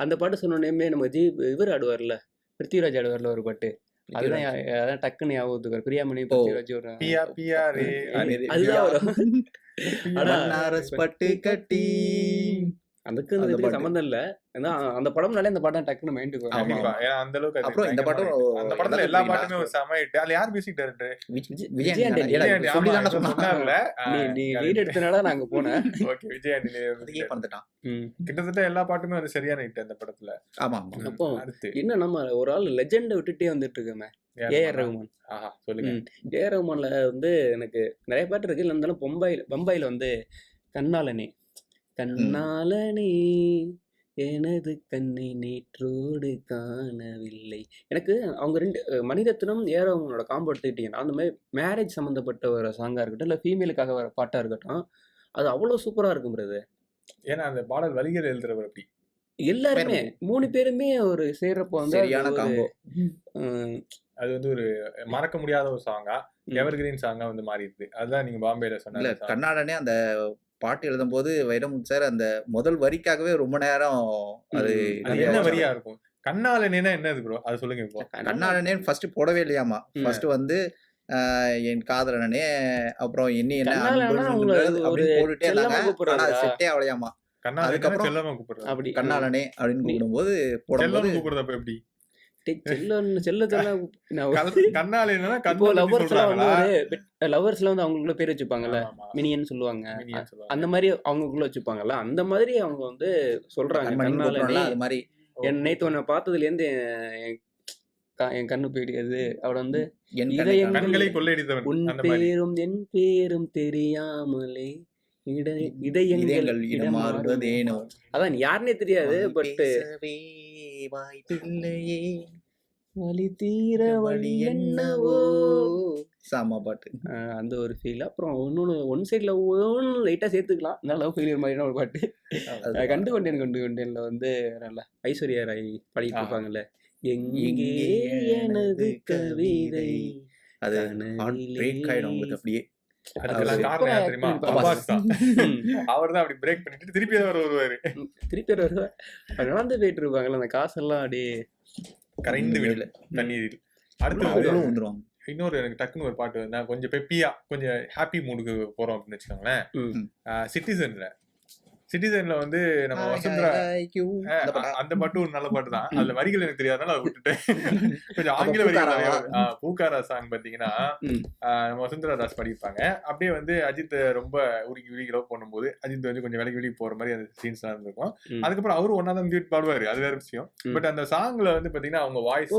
அந்த பாட்டு சொன்னோடனே நம்ம இவர் ஆடுவார்ல, பிருத்திவிராஜ் ஆடுவார்ல ஒரு பாட்டு, அதான் டக்குன்னு ஞாபகத்துக்கு பிரியாமணி பிருத்திவிராஜ் ஒரு அதுதான் பட்டு கட்டி. அதுக்கு சம்பந்தம் இல்ல, அந்த படம்னாலே அந்த பாட்டம் டக்குன்னு மைண்டுக்கு வரும். அந்த அளவுக்கு அப்புறம் இந்த பாட்டம் அந்த படத்துல எல்லா பாட்டுமே ஒரு செம ஹிட். அதுல யார் மியூசிக் டைரக்டர்? விஜய் ஆண்டனி. சொன்னார்ல, நீ லீட் எடுத்தனால நாங்க போனேன். ஓகே, விஜய் ஆண்டனி வந்துட்டான். கிட்டத்தட்ட எல்லா பாட்டுமே வந்து சரியான ஹிட் அந்த படத்துல. ஆமா. அப்போ என்ன நம்ம ஒரு ஆள் லெஜெண்ட விட்டுட்டே வந்துட்டு இருக்கோமே, ஏஆர் ரஹ்மான். சொல்லுங்க. ஏஆர் ரஹ்மான்ல வந்து எனக்கு நிறைய பாட்டு இருக்கு. இருந்தாலும் பம்பாயில வந்து கண்ணாலனே கண்ணாலனே எனது கண்ணை நேற்றோடு காணவில்லை. எனக்கு அவங்க 2 மணிரத்னம் ஏஆர் ரஹ்மானோட காம்போ எடுத்துக்கிட்டீங்கன்னா, அந்த மாதிரி மேரேஜ் சம்மந்தப்பட்ட ஒரு சாங்கா இருக்கட்டும், இல்லை ஃபீமேலுக்காக வர பாட்டா இருக்கட்டும், அது அவ்வளோ சூப்பரா இருக்கும் பிரது. ஏன்னா அந்த பாடல் வரிகள் எழுதுறவர் அப்படி எல்லாருமே 3 பேருமே ஒரு சேர்றப்போ வந்து அது வந்து ஒரு மறக்க முடியாத ஒரு சாங்கா, எவர்கிரீன் சாங்கா வந்து மாறி இருக்கு. அதுதான் நீங்க பாம்பேல சொன்ன கர்நாடனே அந்த பாட்டு எழுதும் போது வைரமுத்து சார் அந்த முதல் வரிக்காகவே ரொம்ப நேரம் அது என்ன வரியா இருக்கும். கண்ணாலனேனா என்னது ப்ரோ, அது சொல்லுங்க. இப்போ கண்ணாலனே ஃபர்ஸ்ட் போடவே இல்லையாமா. ஃபர்ஸ்ட் வந்து என் காதலனே, அப்புறம் என்ன போட்டுட்டே இருந்தாங்க. செட்டே அவளையாமா. கண்ணாலனே கண்ணாலனே அப்படின்னு கூப்பிடும்போது போடும்போது கூப்பிடுறப்ப எப்படி லவர்ஸ்ல வந்து அவங்களுக்குள்ள பேர் வச்சுப்பாங்கல்ல, மினியன் சொல்லுவாங்க. அந்த மாதிரி அவங்களுக்குள்ள வச்சுப்பாங்கல்ல, அந்த மாதிரி அவங்க வந்து சொல்றாங்க. கண்ணாலனே என் நேத்து உன்னை பார்த்ததுல இருந்து என் கண்ணு போயிடுது. அவட வந்து உன் பேரும் என் பேரும் தெரியாமலே இதயங்கள் இடமாறுவதேனோ. அதான் யாருன்னே தெரியாது, பட் வலி தீர வழி என்னவோ சாமா பாட்டு. அந்த ஒரு ஃபீல். அப்புறம் இன்னொன்று ஒன் சைட்ல ஒன்று லைட்டா சேர்த்துக்கலாம், இந்த லவ் ஃபெயிலியர் மாதிரியான ஒரு பாட்டு கண்டு கொண்டேன்ல வந்து நல்லா ஐஸ்வர்யா ராய் பாடிட்டு இருப்பாங்கல்ல, எங்கே எனது கவிதை. அது அப்படியே அவர்தான் அப்படி பிரேக் பண்ணிட்டு திருப்பி வருவாரு. நடந்து போயிட்டு இருப்பாங்கல்ல, அந்த காசெல்லாம் அப்படியே கரைந்து விடல தண்ணீரில். அடுத்து இன்னொரு எனக்கு டக்குன்னு ஒரு பாட்டு வந்து கொஞ்சம் பெப்பியா கொஞ்சம் ஹாப்பி மூடுக்கு போறோம் அப்படின்னு வச்சுக்கோங்களேன். சிட்டிசன்ல வந்து நம்ம வசுந்தரா அந்த பாட்டு ஒரு நல்ல பாட்டு தான். அதுல வரிகள் எனக்கு தெரியாதனால அதை விட்டுட்டேன். கொஞ்சம் ஆங்கில வரிகள். பூக்காரா சாங் பாத்தீங்கன்னா நம்ம வசுந்தரா தாஸ் பாடியிருப்பாங்க. அப்படியே வந்து அஜித் ரொம்ப உருகி லவ் பண்ணும்போது அஜித் வந்து கொஞ்சம் விலகி போற மாதிரி அந்த சீன்ஸ் எல்லாம் இருந்திருக்கும். அதுக்கப்புறம் அவரும் ஒன்னாதான் டியூட் பாடுவாரு, அது வேற விஷயம். பட் அந்த சாங்ல வந்து பாத்தீங்கன்னா அவங்க வாய்ஸ்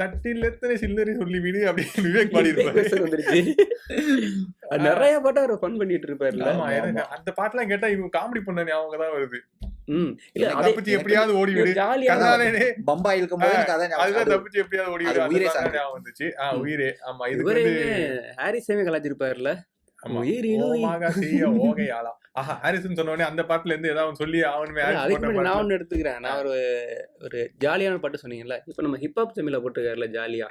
தட்டில் எத்தனை சில்லறை சொல்லி விடு அப்படின்னு விவேக் பாடியிருப்பாரு. நிறைய பாட்டு அவர் ஃபன் பண்ணிட்டு இருப்பாரு. அந்த பாட்டுலாம் கேட்டா இவங்க காமெடி பண்ண ஞாபகம் தான் வருது. தப்பிச்சு எப்படியாவது ஓடி விடு, பம்பாய் இருக்கும்போது அதுதான் தப்பிச்சு எப்படியாவது ஓடி விடு ஞாபகம் வந்துச்சு. உயிரே. ஆமா, இது ஹாரிஸே கலாச்சிருப்பாருல. அந்த பாட்டுல இருந்து ஏதாவது சொல்லி நான் எடுத்துக்கிறேன். நான் ஒரு ஜாலியான பாட்டு சொன்னீங்கல்ல, இப்ப நம்ம ஹிப்ஹாப் தமிழ்ல போட்டிருக்காருல ஜாலியா,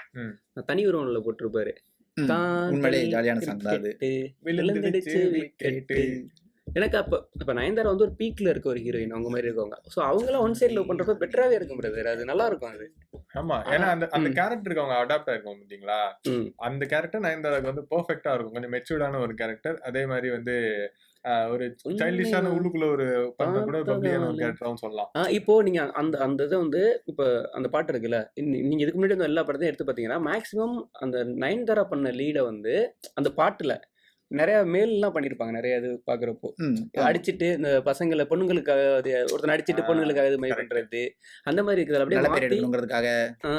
தனி உருவன்ல போட்டிருப்பாரு. எனக்கு அப்ப நயன்தாரா வந்து ஒரு பீக்ல இருக்க ஒரு ஹீரோயின் அவங்க மாதிரி இருக்கவங்க. சோ அவங்களாம் ஒன் சைடு லவ் பண்றப்ப பெட்டராவே இருக்கும் பிரதர், அது நல்லா இருக்கும் அது. ஆமா, ஏன்னா அந்த கேரக்டருக்கு அவங்க அடாப்ட் ஆயிருக்கும் பாத்தீங்களா. அந்த கேரக்டர் நயன்தாராக்கு வந்து பெர்ஃபெக்ட்டா இருக்கும். கொஞ்சம் மெச்சூர்டான ஒரு கேரக்டர், அதே மாதிரி வந்து ஒரு சைல்டிஷான உள்ளுக்குள்ள ஒரு பண்ண கூட பப்ளியான ஒரு கேரக்டராவும் சொல்லலாம். இப்போ நீங்க அந்த இதை வந்து இப்ப அந்த பாட்டு இருக்குல்ல, நீங்க இதுக்கு முன்னாடி வந்து எல்லா படத்தையும் எடுத்து பாத்தீங்கன்னா மேக்சிமம் அந்த நயன்தாரா பண்ண லீட வந்து அந்த பாட்டுல நிறைய மேல் எல்லாம் பண்ணிருப்பாங்க. நிறைய இது பாக்குறப்போ அடிச்சுட்டு இந்த பசங்களை பொண்ணுங்களுக்காக ஒருத்தன் அடிச்சுட்டு பொண்ணுங்களுக்காக இது மாதிரி பண்றது, அந்த மாதிரி இருக்குது. அப்படியே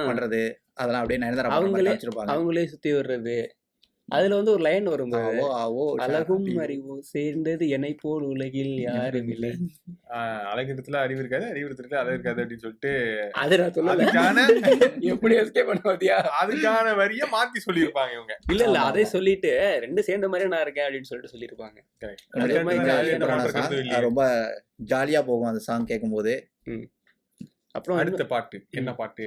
பண்றது, அதெல்லாம் அப்படியே அவங்களே சுத்தி வர்றது. அதுல வந்து ஒரு லைன் வரும், அழகும் அறிவும் சேர்ந்தது என்னை போல் உலகில் யாரும் இல்லை. அழகிடத்துல அறிவு இருக்காது, அறிவுறுத்துல அழகு இருக்காது அப்படின்னு சொல்லிட்டு எப்படி எஸ்கேப் பண்ண பாத்தியா, அதுக்கான வரிய மாத்தி சொல்லியிருப்பாங்க இவங்க. இல்ல அதை சொல்லிட்டு ரெண்டு சேர்ந்த மாதிரி நான் இருக்கேன் அப்படின்னு சொல்லிட்டு சொல்லியிருப்பாங்க. ரொம்ப ஜாலியா போகும் அந்த சாங் கேட்கும் போது. அப்புறம் அடுத்த பாட்டு என்ன பாட்டு?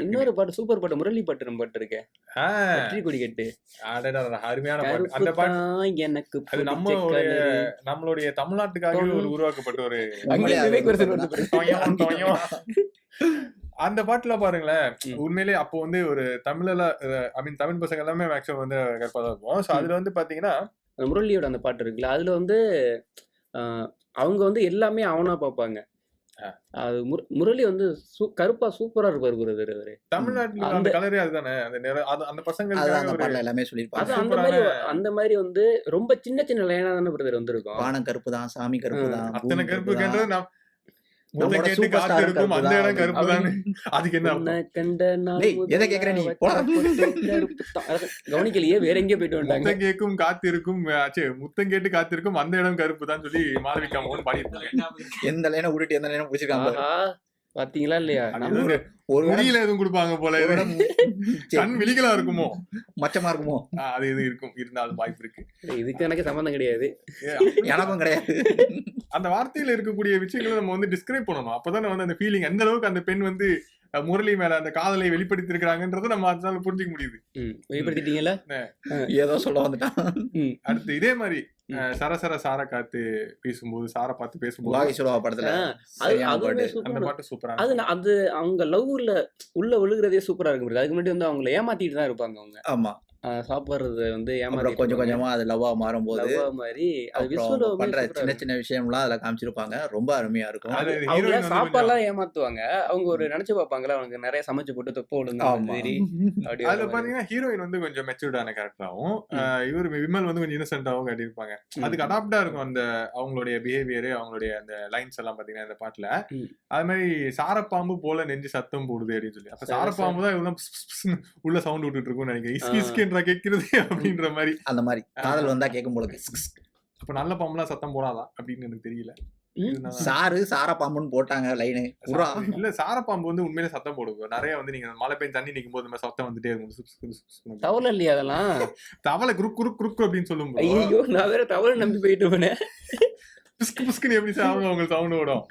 இன்னொரு பாட்டு, சூப்பர் பாட்டு, முரளி பாட்டு நம்ம பாட்டு இருக்கேன், வெற்றி கொடி கட்டு. அருமையான பாட்டு. அந்த பாட்டு எனக்கு அது நம்மளுடைய தமிழ்நாட்டுக்காக ஒரு உருவாக்கப்பட்ட ஒரு அந்த பாட்டுல பாருங்களேன். உண்மையிலே அப்போ வந்து ஒரு தமிழ் பசங்க எல்லாமே மேக்ஸிமம் வந்து கற்பா தான் இருக்கும். சோ அதுல வந்து பாத்தீங்கன்னா முரளியோட அந்த பாட்டு இருக்குல்ல, அதுல வந்து அவங்க வந்து எல்லாமே அவனா பாப்பாங்க. அது முரளி வந்து கருப்பா சூப்பரா இருப்பாரு பிரதர். அவரு தமிழ்நாட்டுல அந்த கலரே அதுதானே, அந்த பசங்க எல்லாமே சொல்லிருப்பாங்க. அந்த மாதிரி வந்து ரொம்ப சின்ன சின்ன லைனா தானே பிரதர் வந்திருக்கும். வானம் கருப்பு தான், சாமி கருப்பு தான், அத்தனை கருப்பு கேட்டது கேட்டு காத்து இருக்கும், அந்த இடம் கருப்பு தானே. அதுக்கு என்ன எதை கேக்குற நீ? கவனிக்கலையே, வேற எங்கேயோ போயிட்டு வந்தாங்க. முத்தம் கேட்கும் காத்து இருக்கும், முத்தம் கேட்டு காத்து இருக்கும், அந்த இடம் கருப்பு தான் சொல்லி மாளவிகா மோகன் பாடியிருப்பாங்க. எந்த லைனை விட்டுட்டு எந்த லைனை பிடிச்சிருக்காங்க பாத்தீங்களா இல்லையா? ஒரு முடியல எதுவும் கொடுப்பாங்க போல, கண் விழிகளா இருக்குமோ, மச்சமா இருக்குமோ, அது இது இருக்கும், இருந்தாலும் வாய்ப்பு இருக்கு. இதுக்கு எனக்கு சம்பந்தம் கிடையாது, எனக்கும் கிடையாது. அந்த வார்த்தையில இருக்கக்கூடிய விஷயங்களை நம்ம வந்து டிஸ்கிரைப் பண்ணணும். அப்பதானே வந்து அந்த ஃபீலிங் எந்த அளவுக்கு அந்த பெண் வந்து முரளி மேல அந்த காதலை வெளிப்படுத்தி இருக்கிறாங்கன்றத நம்ம அதனால புரிஞ்சுக்க முடியுது. வெளிப்படுத்திட்டீங்களா? ஏதோ சொல்ல வந்துட்டான். அடுத்து இதே மாதிரி சரசர சார காத்து பேசும்போது, சார பார்த்து பேசும்போது படத்துல அந்த பாட்டு சூப்பரா. அது அவங்க லவ்ல உள்ள விழுகிறதே சூப்பரா இருக்கு. அதுக்கு முன்னாடி வந்து அவங்களை ஏமாத்திட்டு தான் இருப்பாங்க அவங்க. ஆமா, சாப்பிடுறது வந்து கொஞ்சம் கொஞ்சமா அது லவ்வா மாறும்போது மாதிரி பண்ற சின்ன சின்ன விஷயம்லாம் அதுல காமிச்சிருப்பாங்க. ரொம்ப அருமையா இருக்கும். அவங்க சாப்பாடுலாம் ஏமாத்துவாங்க. அவங்க ஒரு நினைச்சு பாப்பாங்களா, அவனுக்கு நிறைய சமைச்சு போட்டு தொப்ப மாதிரி. அதுல பாத்தீங்கன்னா ஹீரோயின் வந்து கொஞ்சம் மெச்சூர்டான கேரக்டராகவும், இவர் விமல் வந்து கொஞ்சம் இன்னசென்ட்டாவும் காட்டியிருப்பாங்க. அதுக்கு அடாப்டா இருக்கும் அந்த அவங்களுடைய பிஹேவியரு, அவங்களுடைய அந்த லைன்ஸ் எல்லாம் பாத்தீங்கன்னா இந்த பாட்டுல. அது மாதிரி சாரப்பாம்பு போல நெஞ்சு சத்தம் போடுது அப்படின்னு சொல்லி, அப்ப சாரப்பாம்பு தான் இவ்வளவு உள்ள சவுண்ட் விட்டுட்டு இருக்கும்னு நினைக்கிறேன். கேக்குறது அப்படின்ற மாதிரி. அந்த மாதிரி காதல் வந்தா கேட்கும் போல. அப்ப நல்ல பாம்புலாம் சத்தம் போடாதா அப்படின்னு எனக்கு தெரியல. சார பாம்புன்னு போட்டாங்க லைனு. இல்ல, சார பாம்பு வந்து உண்மையிலே சத்தம் போடுவோம். நிறைய வந்து நீங்க மழை பெய்யும் தண்ணி நிக்கும் போது சத்தம் வந்துட்டே இருக்கும். தவளை இல்லையா அதெல்லாம்? தவளை குறுக் குறுக் குறுக் அப்படின்னு சொல்லும் போது, ஐயோ நான் வேற தவளை நம்பி போயிட்டு போனேன். புஸ்கு புஸ்குன்னு எப்படி சாப்பிடும் அவங்க சவுண்ட் ஓடும்.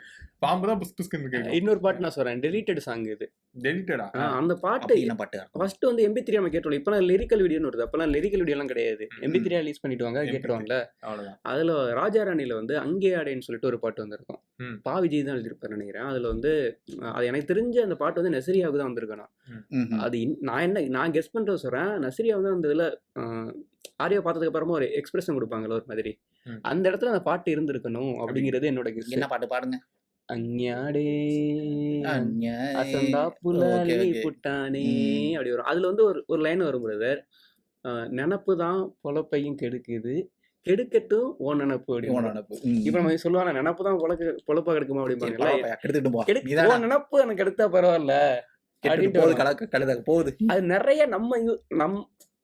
பாம்பு தான் புஸ் புஸ்குன்னு கேட்கும். இன்னொரு பாட்டு நான் சொல்றேன், டெலிட்டட் சாங். இது டெலிட்டடா? அந்த பாட்டு ஃபர்ஸ்ட் வந்து MP3 நம்ம கேட்டோம். இப்ப லிரிக்கல் வீடியோன்னு வருது. அப்பெல்லாம் லிரிக்கல் வீடியோ எல்லாம் கிடையாது. MP3 ரிலீஸ் பண்ணிடுவாங்க, கேட்டுருவாங்கல்ல. அதுல ராஜாராணில வந்து அங்கே ஆடேன்னு சொல்லிட்டு ஒரு பாட்டு வந்திருக்கும். பா விஜய் தான் எழுதிருப்பாரு நினைக்கிறேன். அதுல வந்து அது எனக்கு தெரிஞ்ச அந்த பாட்டு வந்து நஸ்ரியாவுக்கு தான் வந்திருக்கேன். அது நான் கெஸ் பண்றது சொல்றேன். நஸ்ரியா வந்து அந்த இதுல ஆடியோ பார்த்ததுக்கு அப்புறமா ஒரு எக்ஸ்பிரஷன் கொடுப்பாங்கல்ல ஒரு மாதிரி, அந்த இடத்துல அந்த பாட்டு இருந்திருக்கணும் அப்படிங்கிறது என்னோட guess. என்ன பாட்டு பாடுங்க. அஞ்ஞாடே அஞ்ஞா அசந்தா ஓகே புலாலி ஓகே. புட்டானே ம். அப்படி வரும். அதுல வந்து ஒரு லைன் வரும் பிரதர், நினப்பு தான் பொழப்பையும் கெடுக்குது, கெடுக்கட்டும் ஓ நினப்பு உன் அப்படின்னு. நினப்பு. இப்ப நம்ம சொல்லுவாங்க நினப்பு தான் பொழப்பா கெடுக்குமா சரி அப்படிம்பாங்கல்ல. பரவாயில்ல எடுத்துட்டு போ. கெடுக்க நீதானா ஓ நினப்பு எனக்கு எடுத்தா பரவாயில்ல கெட்டுட்டு அப்படின்ட்டு போகுது, வரும். கழுத போகுது. அது நிறைய நம்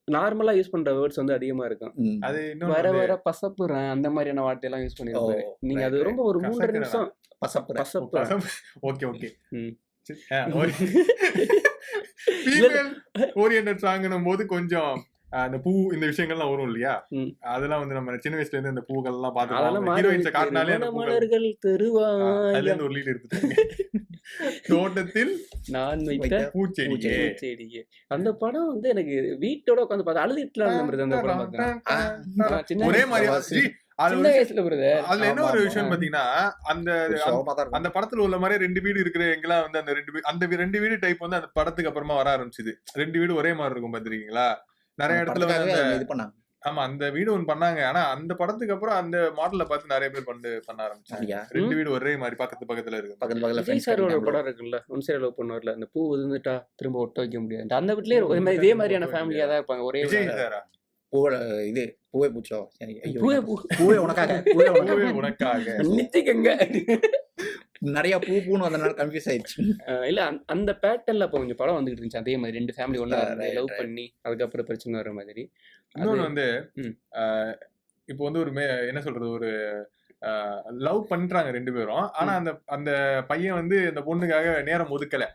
நார்மலா யூஸ் பண்ற வேர்ட்ஸ் வந்து அதிகமா இருக்கும். ம். அது இன்னொன்னு வர வந்து வர பசப்புறேன் அந்த மாதிரியான வார்த்தையெல்லாம் யூஸ் ஓ பண்ணிருப்பாரு. நீங்க ரைட் அது ரைட். ரொம்ப ஒரு 3.5 கசக்குறதா நிமிஷம் பசப்புற. பசப்புறேன். ஓகே ஓகே ம். இல்ல இல்ல. ஃபீமேல் ஓரியன்டட் சாங்னும் போது கொஞ்சம் அந்த பூ இந்த விஷயங்கள்லாம் வரும் இல்லையா, ம். அதெல்லாம் வந்து நம்ம சின்ன வயசுல இருந்து அந்த பூக்கள் எல்லாம் அதெல்லாம் பாத்துருப்போம். மாறி ஹீரோயின்ஸை இருக்கு. காட்டினாலே திருமண அந்த பூக்கள் மலர்கள் அதுல தருவாயா இருந்து ஒரு லீட் எடுத்துட்டாங்க. தோட்டத்தில் நான் வைத்த வைத்த பூச்செடியே பூச்செடி. பூச்செடியே. அந்த படம் வந்து எனக்கு வீட்டோட உட்காந்து பார்த்தா அழுதுட்டுலாம் இருந்தேன் பிரதர். அந்த படம் பார்த்தேன் சின்ன ஒரே வயசுல. மாதிரி பிரபாஸ். அது சின்ன ஒரு வயசுல பிரதர். அதுல என்ன ஆமா ஒரு ஆமா. விஷயம் பாத்தீங்கன்னா, அந்த ஒரு சோகமா தான் அந்த இருக்கும். படத்துல உள்ள மாதிரி 2 வீடு இருக்கிற எங்கெல்லாம் வந்து அந்த 2 வீடு டைப் வந்து அந்த படத்துக்கு அப்புறமா வர ஆரம்பிச்சுது. 2 வீடு ஒரே மாதிரி இருக்கும் பாத்திருக்கீங்களா? நிறைய அந்த இடத்துல வந்து படத்துக்காகவே அந்த அது இது பண்ணாங்க. ஆமா அந்த வீடு ஒன்று பண்ணாங்க. ஆனா அந்த படத்துக்கு அப்புறம் அந்த மாடலை பார்த்து நிறைய பேர் பண்ண ஆரம்பிச்சாங்க. அப்படியா? 2 வீடு ஒரே மாதிரி பக்கத்துல இருக்கு. பக்கத்துல விஜய் ஃப்ரெண்ட்ஸ் சாரோட கட்டிட்டாங்களோ. படம் இருக்குல்ல, ஒன் சைடு லவ் பண்ணுவார்ல, அந்த பூ உதிர்ந்துட்டா திரும்ப ஒட்ட வைக்க முடியாது. அந்த வீட்லயே பூ இதே உதிர்ந்துட்டா இதே திரும்ப மாதிரியான ஒட்ட வைக்க ஃபேமிலியா தான் இருப்பாங்க. ஒரே விஜய் சாரா? பூவோட இது பூவே பூச்சோ. சரி ஐயோ பூவே என்ன பூ பூவே உனக்காக பூவே பூவே உனக்காக. உனக்காக. நிச்சயங்க. நிறைய பூன்னு வந்தனால கன்ஃபியூஸ் ஆயிடுச்சு. இல்ல அந்த பேட்டர்ன்ல அப்போ கொஞ்சம் படம் வந்துகிட்டு இருந்துச்சு. அதே மாதிரி 2 ஃபேமிலி ஒண்ணா இருந்து ரைட் லவ் ரைட். பண்ணி அதுக்கப்புறம் பிரச்சனை வர மாதிரி. அது இன்னொன்னு வந்து ம். இப்போ வந்து ஒரு என்ன சொல்றது, ஒரு லவ் பண்றாங்க 2 பேரும். ஆனா ம். அந்த அந்த பையன் வந்து அந்த பொண்ணுக்காக நேரம் ஒதுக்கல.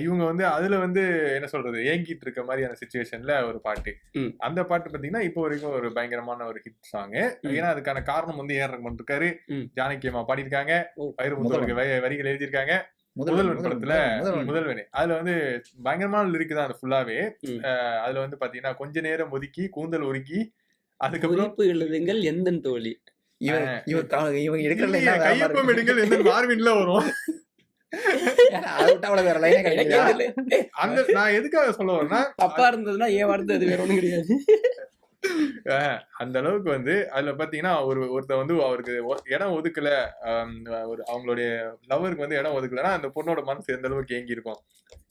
இவங்க வந்து அதுல வந்து என்ன சொல்றது, ஏங்கிட்டு இருக்க மாதிரியான சிச்சுவேஷன்ல ஒரு பாட்டு. ம். அந்த பாட்டு பாத்தீங்கன்னா இப்போ வரைக்கும் ஒரு பயங்கரமான ஒரு ஹிட் சாங். ம். ஏன்னா அதுக்கான காரணம் வந்து ஏஆர் ரஹ்மான் இருக்காரு, ம். ஜானகி அம்மா பாடியிருக்காங்க, ஓ வைரமுத்துவருக்கு முதல்வன் வரிகள் எழுதியிருக்காங்க. முதல்வன் முதல்வன் படத்துல முதல்வன். முதல்வனே அதுல வந்து பயங்கரமான லிரிக் தான் அது ஃபுல்லாவே. ம். அதுல வந்து பாத்தீங்கன்னா கொஞ்ச நேரம் ஒதுக்கி கூந்தல் ஒதுக்கி அதுக்கப்புறம் குறிப்பு எழுதுங்கள் எந்தன் தோழி. இவன் இவங்க எடுக்கிறதுல இல்லையே, என்ன வேலை கையொப்பம் இருக்கு? எடுங்கள் எந்த மார்வின்ல வரும். ஏன்னா, அதை விட்டு அவ்வளவு வேற லைனே எனக்கே கிடையாது. தெரியல. அந்த நான் எதுக்காக சொல்ல வரேன்னா, தப்பா இருந்ததுன்னா ஏன் வார்த்தை அது வேற ஒண்ணும் கிடையாது. அந்த அளவுக்கு வந்து அதுல பாத்தீங்கன்னா ஒருத்தர் வந்து அவருக்கு இடம் ஒதுக்கல, ஒரு அவங்களுடைய லவருக்கு வந்து இடம் ஒதுக்கலன்னா அந்த பொண்ணோட மனசு எந்த அளவுக்கு ஏங்கி இருக்கும்.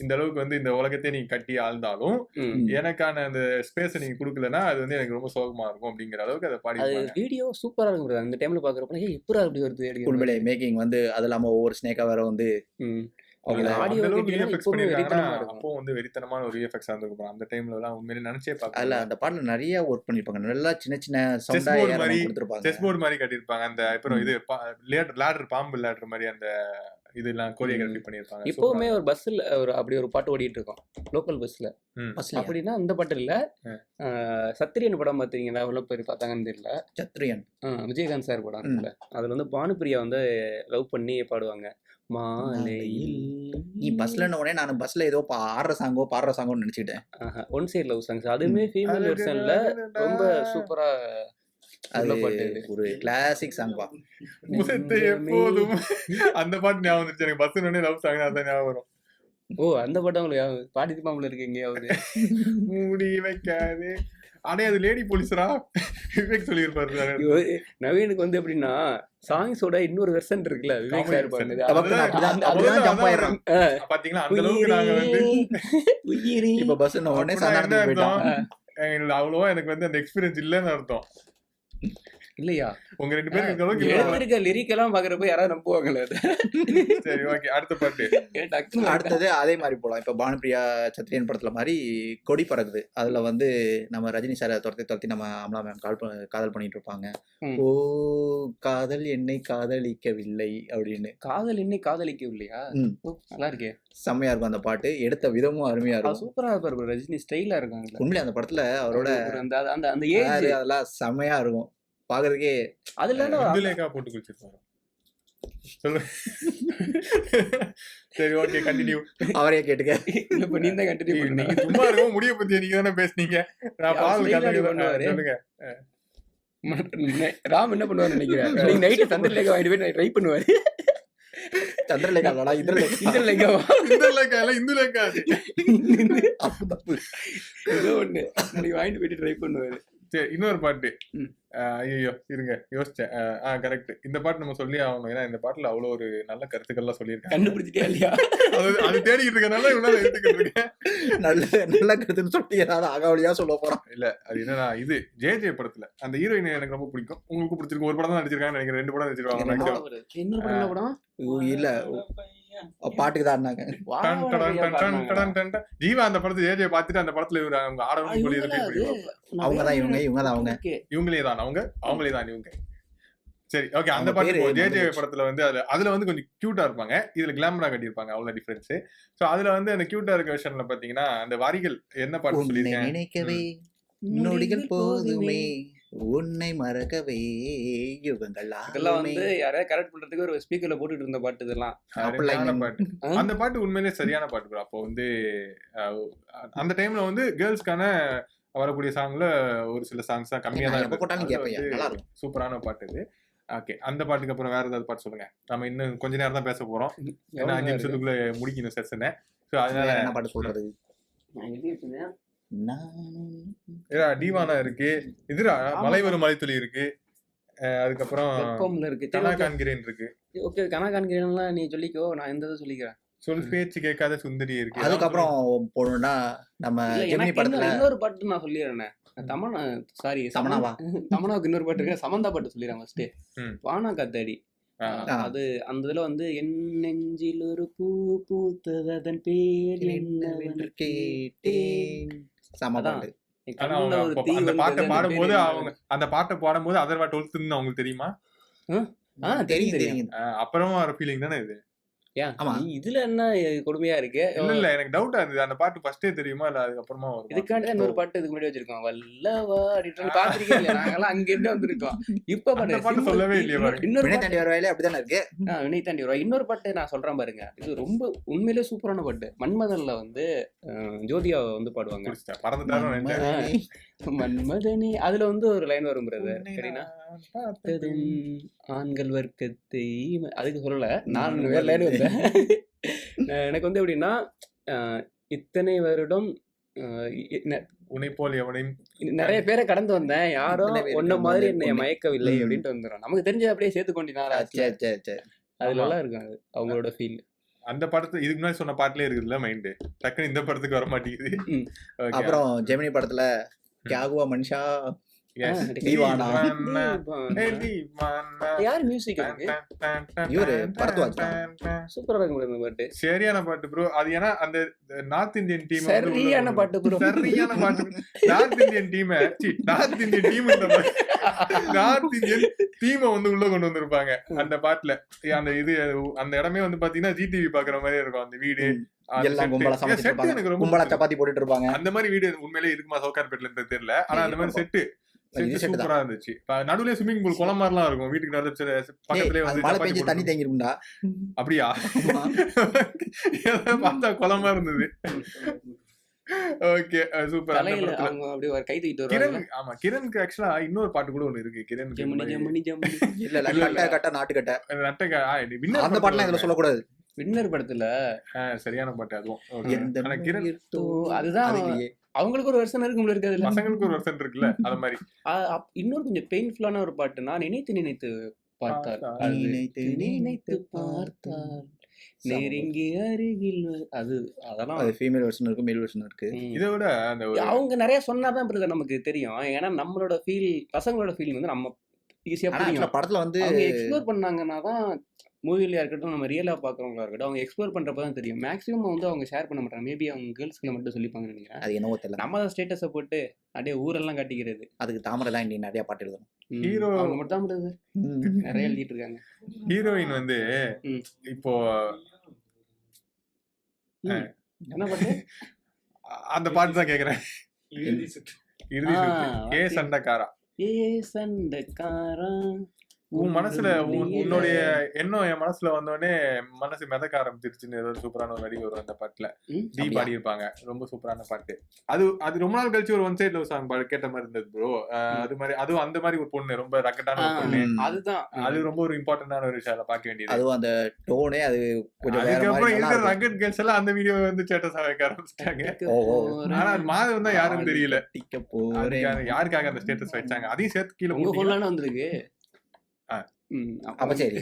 இந்த அளவுக்கு வந்து இந்த உலகத்தை நீங்க கட்டி ஆழ்ந்தாலும் ம். எனக்கான அந்த ஸ்பேஸை நீங்க கொடுக்கலன்னா அது வந்து எனக்கு ரொம்ப சோகமா இருக்கும் அப்படிங்கிற அளவுக்கு அதை அது பாடிருப்பாங்க. வீடியோ சூப்பரா இருக்கும் brother. அந்த டைம்ல பாக்குறப்ப ஏய் எப்படா அப்படி வருது அப்படிங்கிற உண்மையிலே மாதிரி. மேக்கிங் வந்து அது இல்லாம ஒவ்வொரு ஸ்னேக்கா வேற வந்து ம். அவங்கள அந்த ஆடியோ அளவுக்கு கேட்டீங்கன்னா விஎஃப்எக்ஸ் இப்பவுமே பண்ணிருக்காங்கன்னா வெறித்தனமா இருக்கும். அப்போ வந்து வெறித்தனமான ஒரு விஎஃப்எக்ஸ் இருந்திருக்கும். அந்த டைம்ல எல்லாம் உண்மையிலே நினைச்சே பார்க்க அதுல முடியல. அந்த பாட்டுல நிறைய ஒர்க் பண்ணிருப்பாங்க. நல்லா சின்ன சின்ன செஸ் சவுண்டா போர்டு மாதிரி கொடுத்துருப்பாங்க. செஸ் போர்டு மாதிரி கட்டியிருப்பாங்க. அந்த அப்புறம் ம். இது லேடர் பாம்பு லேடர் மாதிரி அந்த இதெல்லாம் கோரியோகிராஃபி பண்ணியிருப்பாங்க. சூப்பரா இப்பவுமே இருக்கும். ஒரு பஸ்ல அப்படி ஒரு பாட்டு ஓடிட்டு இருக்கோம் லோக்கல் பஸ்ல. ம். பஸ்லயா? அப்படின்னா அந்த பாட்டு இல்ல. ம். சத்திரியன் படம் பார்த்தீங்களா? எவ்வளவு பேர் பார்த்தாங்கன்னு தெரியல. சத்ரியன். விஜயகாந்த் சார் படம் ம். இருக்குல்ல, அதுல வந்து பானுப்பிரியா வந்து லவ் பண்ணி பாடுவாங்க. மாலையில் நீ பஸ்ல உடனே நான் பஸ்ல ஏதோ ஆடுற சாங்கோ பாடுற சாங்கோன்னு நினைச்சுக்கிட்டேன். One side love songs. அதுவுமே ஃபீமேல் வெர்ஷன்ல ரொம்ப சூப்பரா அது உள்ள பாட்டு இது. ஒரு கிளாசிக் சாங் பா. முகத்தை எப்போதும் அந்த பாட்டு ஞாபகம் வந்துருச்சு எனக்கு. பஸ் உடனே லவ் சாங் அதான் ஞாபகம் வரும். ஓ அந்த பாட்டு உங்களுக்கு பாடி பாம்புல இருக்கு எங்கேயாவது? மூடி வைக்காது. அடே அது லேடி போலீஸரா விவேக் சொல்லியிருப்பாரு. நவீனுக்கு வந்து எப்படின்னா சாங்ஸோட இன்னொரு வெர்ஷன் இருக்குல்ல, விவேக் சார் பாடுனது. அப்படிதான் ஜம்ப் ஆயிடுறான். பாத்தீங்களா அந்த அளவுக்கு நாங்க வந்து உயிரே இப்ப பஸ் உடனே அப்படின்னா என்ன சாதாரண போயிட்டான். அர்த்தம்? அவ்வளவா எனக்கு வந்து அந்த எக்ஸ்பீரியன்ஸ் இல்லைன்னு அர்த்தம். இல்லையா? உங்க 2 பேருக்கு இருக்க அளவுக்கு இல்ல. எழுந்திருக்க லிரிக் எல்லாம் பாக்குறப்ப யாராவது நம்புவாங்கல்ல அது? சரி ஓகே, அடுத்த பாட்டு. டக்குனு அடுத்தது அதே மாதிரி போலாம். இப்ப பானுப்பிரியா சத்ரியன் படத்துல மாதிரி கொடி பறக்குது. அதுல வந்து நம்ம ரஜினி சாரை துரத்தி நம்ம அமலா மேம் காதல் பண்ணிட்டு இருப்பாங்க. ம். ஓ காதல் என்னை காதலிக்கவில்லை அப்படின்னு. காதல் இன்னைக்கு காதலிக்கவில்லையா? ம். ஓ, நல்லா இருக்கே. செம்மையா இருக்கும் அந்த பாட்டு. எடுத்த விதமும் அருமையா அது இருக்கும். சூப்பரா இருப்பாரு bro. ரஜினி ஸ்டைலா இருக்கும் அதுல. உண்மையிலே அந்த படத்துல அவரோட அந்த அந்த அந்த ஏஜ் hair அதெல்லாம் செம்மையா இருக்கும். பாக்குறதுக்கே அதுல இந்துலேகா போட்டு குளிச்சிருப்பாரு. சொல்லு. சரி ஓகே, கண்டினியூ. அவரே கேட்டுக்க. இப்ப நீ தான் கண்டினியூ நீங்க பண்ணுங்க. சும்மா இருக்கும் முடிய பத்தி நீங்க தானே பேசுனீங்க. நான் அவர் பால் style ஆ கண்டினியூ பண்ணுவாரு. சொல்லுங்க. ராம் என்ன பண்ணுவாருன்னு நினைக்கிறேன். நீங்க நைட்டு சந்திரலேகா வாங்கிட்டு போய் ட்ரை பண்ணுவாரு. சந்திரலேகா இல்லடா இந்திரலேகா. இந்திரலேகாவா? இந்துலேகா இல்ல இந்துலேகா அது. தப்பு தப்பு. ஏதோ ஒண்ணு நீங்க வாங்கிட்டு போயிட்டு ட்ரை பண்ணுவாரு. சரி இன்னொரு பாட்டு. ஐயோ இருங்க யோசிச்சேன். கரெக்ட். இந்த பாட்டு நம்ம சொல்லி ஆகணும். ஏன்னா இந்த பாட்டுல அவ்வளவு ஒரு நல்ல கருத்துக்கள்லாம் சொல்லியிருக்காங்க. கண்டுபிடிச்சிட்டே இல்லையா? அது தேடிக்கிட்டு இருக்கனால இவ்வளவு எடுத்துக்கிட்டு இருக்கேன். நல்ல கருத்துன்னு சொல்லிட்டு ஏதாவது ஆகாவளியா சொல்ல போறோம். இல்ல அது என்னன்னா இது ஜே படத்துல அந்த ஹீரோயின் எனக்கு ரொம்ப பிடிக்கும். உங்களுக்கு பிடிச்சிருக்கு? ஒரு படம் தான் நடிச்சிருக்காங்க நினைக்கிறேன். 2 படம் நடிச்சிருக்காங்க. இன்னொரு படம் இல்ல பாட்டுக்கு தான் இருந்தாங்க. ஜீவா அந்த படத்தை ஜே பாத்துட்டு அந்த படத்துல இவரு அவங்க ஆடணும் சொல்லி அவங்கதான் இவங்கதான் அவங்க இவங்களேதான் அவங்களேதான் இவங்க. சரி ஓகே. அந்த பாட்டு ஜே படத்துல வந்து அதுல வந்து கொஞ்சம் கியூட்டா இருப்பாங்க. இதுல கிளாமரா கட்டியிருப்பாங்க. அவ்வளவு டிஃபரன்ஸ். சோ அதுல வந்து அந்த கியூட்டா இருக்க வெர்ஷன்ல பாத்தீங்கன்னா அந்த வரிகள் என்ன பாட்டு சொல்லிருக்கேன்? நினைக்கவே நொடிகள் போதுமே உன்னை மறக்கவே யுகங்கள். இதெல்லாம் வந்து யாரையா கரெக்ட் பண்றதுக்கு ஒரு ஸ்பீக்கர்ல போட்டுட்டு இருந்த பாட்டு இதெல்லாம். பாட்டு அந்த பாட்டு உண்மையிலேயே சரியான பாட்டு. அப்போ வந்து அந்த டைம்ல வந்து கேர்ள்ஸ்க்கான வரக்கூடிய சாங்ல ஒரு சில சாங்ஸ் தான் கம்மியா தான். சூப்பரான பாட்டு இது. ஓகே அந்த பாட்டுக்கு அப்புறம் வேற ஏதாவது பாட்டு சொல்லுங்க. நம்ம இன்னும் கொஞ்ச நேரம் தான் பேச போறோம். ஏன்னா 5 நிமிஷத்துக்குள்ள முடிக்கணும் செஷனை. சோ அதனால என்ன பாட்டு சொல்றது? டீவானா இருக்கு. இதுரா மலை வரும் மலைத்துளி இருக்கு. அதுக்கப்புறம் இருக்கு. கனா காண்கிறேன் இருக்கு. ஓகே கனா காண்கிறேன்லாம் நீ சொல்லிக்கோ. நான் இந்த இதை சொல்லிக்கிறேன். சொல் பேச்சு கேட்காத சுந்தரி இருக்கு. அதுக்கப்புறம் போனோம்னா நம்ம ஜெமினி படத்துல இன்னொரு பாட்டு நான் சொல்லிடுறேன். தமனாவுக்கு இன்னொரு பாட்டு இருக்கு. சமந்தா பாட்டு சொல்லிடுறேன் ஃபர்ஸ்ட். வானா காத்தாடி. அது அந்த இதுல வந்து என் நெஞ்சில் ஒரு பூ பூத்தது அதன் பேர் என்னவென்று கேட்டேன். சமதான். அந்த பாட்டை பாடும்போது அந்த பாட்டை பாடும்போது அதர்வா 12th அவங்களுக்கு தெரியுமா? தெரியும். அப்புறமா வர ஃபீலிங் தானே இது. இதுல என்ன கொடுமையா இருக்கு? இல்ல எனக்கு டவுட்டா இருந்தது. அந்த பாட்டு ஃபர்ஸ்டே தெரியுமா இல்ல அதுக்கப்புறமா வரும்? இதுக்காண்டி இன்னொரு பாட்டு இதுக்கு முன்னாடி வச்சிருக்கோம். வல்லவா அப்படின்னு பாத்திருக்கீங்க. நாங்கெல்லாம் அங்க இருந்து வந்திருக்கோம். இப்ப பாட்டு சொல்லவே இல்லையா? இன்னொரு தாண்டி வரவாயில அப்படிதானே இருக்கு. வினை தாண்டி வருவா. இன்னொரு பாட்டு நான் சொல்றேன் பாருங்க. இது ரொம்ப உண்மையிலே சூப்பரான பாட்டு. மன்மதன்ல வந்து ஜோதியா வந்து பாடுவாங்க. மன்மதனி அதுல வந்து ஒரு லைன் வரும் பிரதர். சரினா ஆண்கள் வர்க்கத்தை அதுக்கு சொல்லல. நான் வேற லைன் வந்தேன். எனக்கு வந்து எப்படின்னா இத்தனை வருடம் உன்னை போல் எவனையும் நிறைய பேரை கடந்து வந்தேன். யாரும் ஒன்ன மாதிரி என்னை மயக்கவில்லை அப்படின்ட்டு வந்துடும். நமக்கு தெரிஞ்ச அப்படியே சேர்த்து கொண்டினாரா அதுல எல்லாம் இருக்கும். அது அவங்களோட ஃபீல். அந்த படத்துல இதுக்கு முன்னாடி சொன்ன பாட்டுலயே இருக்குதுல்ல மைண்ட். டக்குன்னு இந்த படத்துக்கு வர மாட்டேங்குது. அப்புறம் ஜெமினி படத்துல கியாகுவா மனுஷா சரியான பாட்டு ப்ரோ. அது ஏன்னா அந்த நார்த் இந்தியன் டீம் சரியான பாட்டு ப்ரோ. சரியான பாட்டு. North Indian team north Indian டீமை வந்து உள்ள கொண்டு வந்திருப்பாங்க அந்த பாட்டுல. அந்த இது அந்த இடமே வந்து பாத்தீங்கன்னா ஜிடிவி பாக்குற மாதிரி இருக்கும். அந்த வீடு சப்பாத்தி போட்டுட்டு இருப்பாங்க. அந்த மாதிரி வீடு உண்மையிலே இருக்குமா சவுகார்பேட்ல தெரியல. ஆனா அந்த மாதிரி செட்டு சூப்பரா இருந்துச்சு. நடுவுல ஸ்விம்மிங் பூல் குளம் மாதிரிலாம் இருக்கும். வீட்டுக்கு பக்கத்துலயே வந்து மழை பெஞ்சு தண்ணி தேங்கி இருக்கும்டா. அப்படியா? பார்த்தா குளமா இருந்தது. Okay super. கிரண் ஆமா கிரணுக்கு ஆக்சுவலா இன்னொரு பாட்டு கூட ஒண்ணு இருக்கு. கிரணுக்கு நாட்டுக்கட்ட அந்த பாட்டுலாம் இதுல சொல்லக்கூடாது. வின்னர் படத்துல சரியான பாட்டு அதுவும். அதுதான் அவங்களுக்கு ஒரு வருஷம் இருக்கும்ல இருக்காது. பசங்களுக்கு ஒரு வருஷம் இருக்குல்ல அது மாதிரி. இன்னொரு கொஞ்சம் பெயின்ஃபுல்லான ஒரு பாட்டு. நான் நினைத்து பார்த்தார் நினைத்து பார்த்தார் நெருங்கி அருகில். அதெல்லாம் ஃபீமேல் வெர்ஷன் இருக்கு, மேல் வெர்ஷன் இருக்கு. இதை விட அவங்க நிறைய சொன்னாதான் நமக்கு தெரியும். ஏன்னா நம்மளோட ஃபீல் பசங்களோட ஃபீல் வந்து நம்ம ஈஸியா புரியும். படத்துல வந்து எக்ஸ்ப்ளோர் பண்ணாங்கன்னா தான் மூவிலையா இருக்கட்டும் நம்ம ரியலா பாக்குறவங்களா இருக்கட்டும் அவங்க எக்ஸ்ப்ளோர் பண்றப்பதான் தெரியும். மேக்ஸிமம் வந்து அவங்க ஷேர் பண்ண மாட்டாங்க. மேபி அவங்க கேர்ள்ஸ்க்குள்ள மட்டும் சொல்லிப்பாங்கன்னு நினைக்கிறேன். அது என்னவோ தெரியல. நம்ம தான் ஸ்டேட்டஸை போட்டு அப்படியே ஊரெல்லாம் காட்டிக்கிறது. அதுக்கு தாமரைலாம் நீ நிறைய பாட்டு எழுதணும். ஹீரோ அவங்க மட்டும் தான் முடியாது, நிறைய எழுதிட்டு இருக்காங்க. ஹீரோயின் வந்து இப்போ என்ன பாட்டு? அந்த பாட்டு தான் கேக்குறேன். இறுதி சுற்று. ஏ சண்டைக்காரா ஏ சண்டைக்காரா உன் மனசுல உன்னுடைய எண்ணம் என் மனசுல வந்தோடனே மனசு மிதக்க ஆரம்பிச்சிருச்சுன்னு ஏதோ சூப்பரான ஒரு வரி வரும் அந்த பாட்டுல. தீ பாடி இருப்பாங்க, ரொம்ப சூப்பரான பாட்டு. அது ரொம்ப நாள் கழிச்சு ஒரு ஒன் சைட் லவ் சாங் கேட்ட மாதிரி இருந்தது ப்ரோ. அது மாதிரி அதுவும் அந்த மாதிரி ஒரு பொண்ணு, ரொம்ப ரக்கட்டான ஒரு பொண்ணு. அதுதான் அது ரொம்ப ஒரு இம்பார்ட்டன்டான ஒரு விஷயம், அதை பார்க்க வேண்டியது. அதுவும் அந்த டோனே அது கொஞ்சம் அதுக்கப்புறம் இருக்கிற ரக்கட் கேர்ள்ஸ் எல்லாம் அந்த வீடியோ வந்து ஸ்டேட்டஸா வைக்க ஆரம்பிச்சிட்டாங்க. ஆனா அது மாதவன் தான் யாருன்னு தெரியல, யாருக்காக அந்த ஸ்டேட்டஸ் வச்சாங்க அதையும் சேர்த்து கீழே வந்திருக்கு. அப்ப சரி,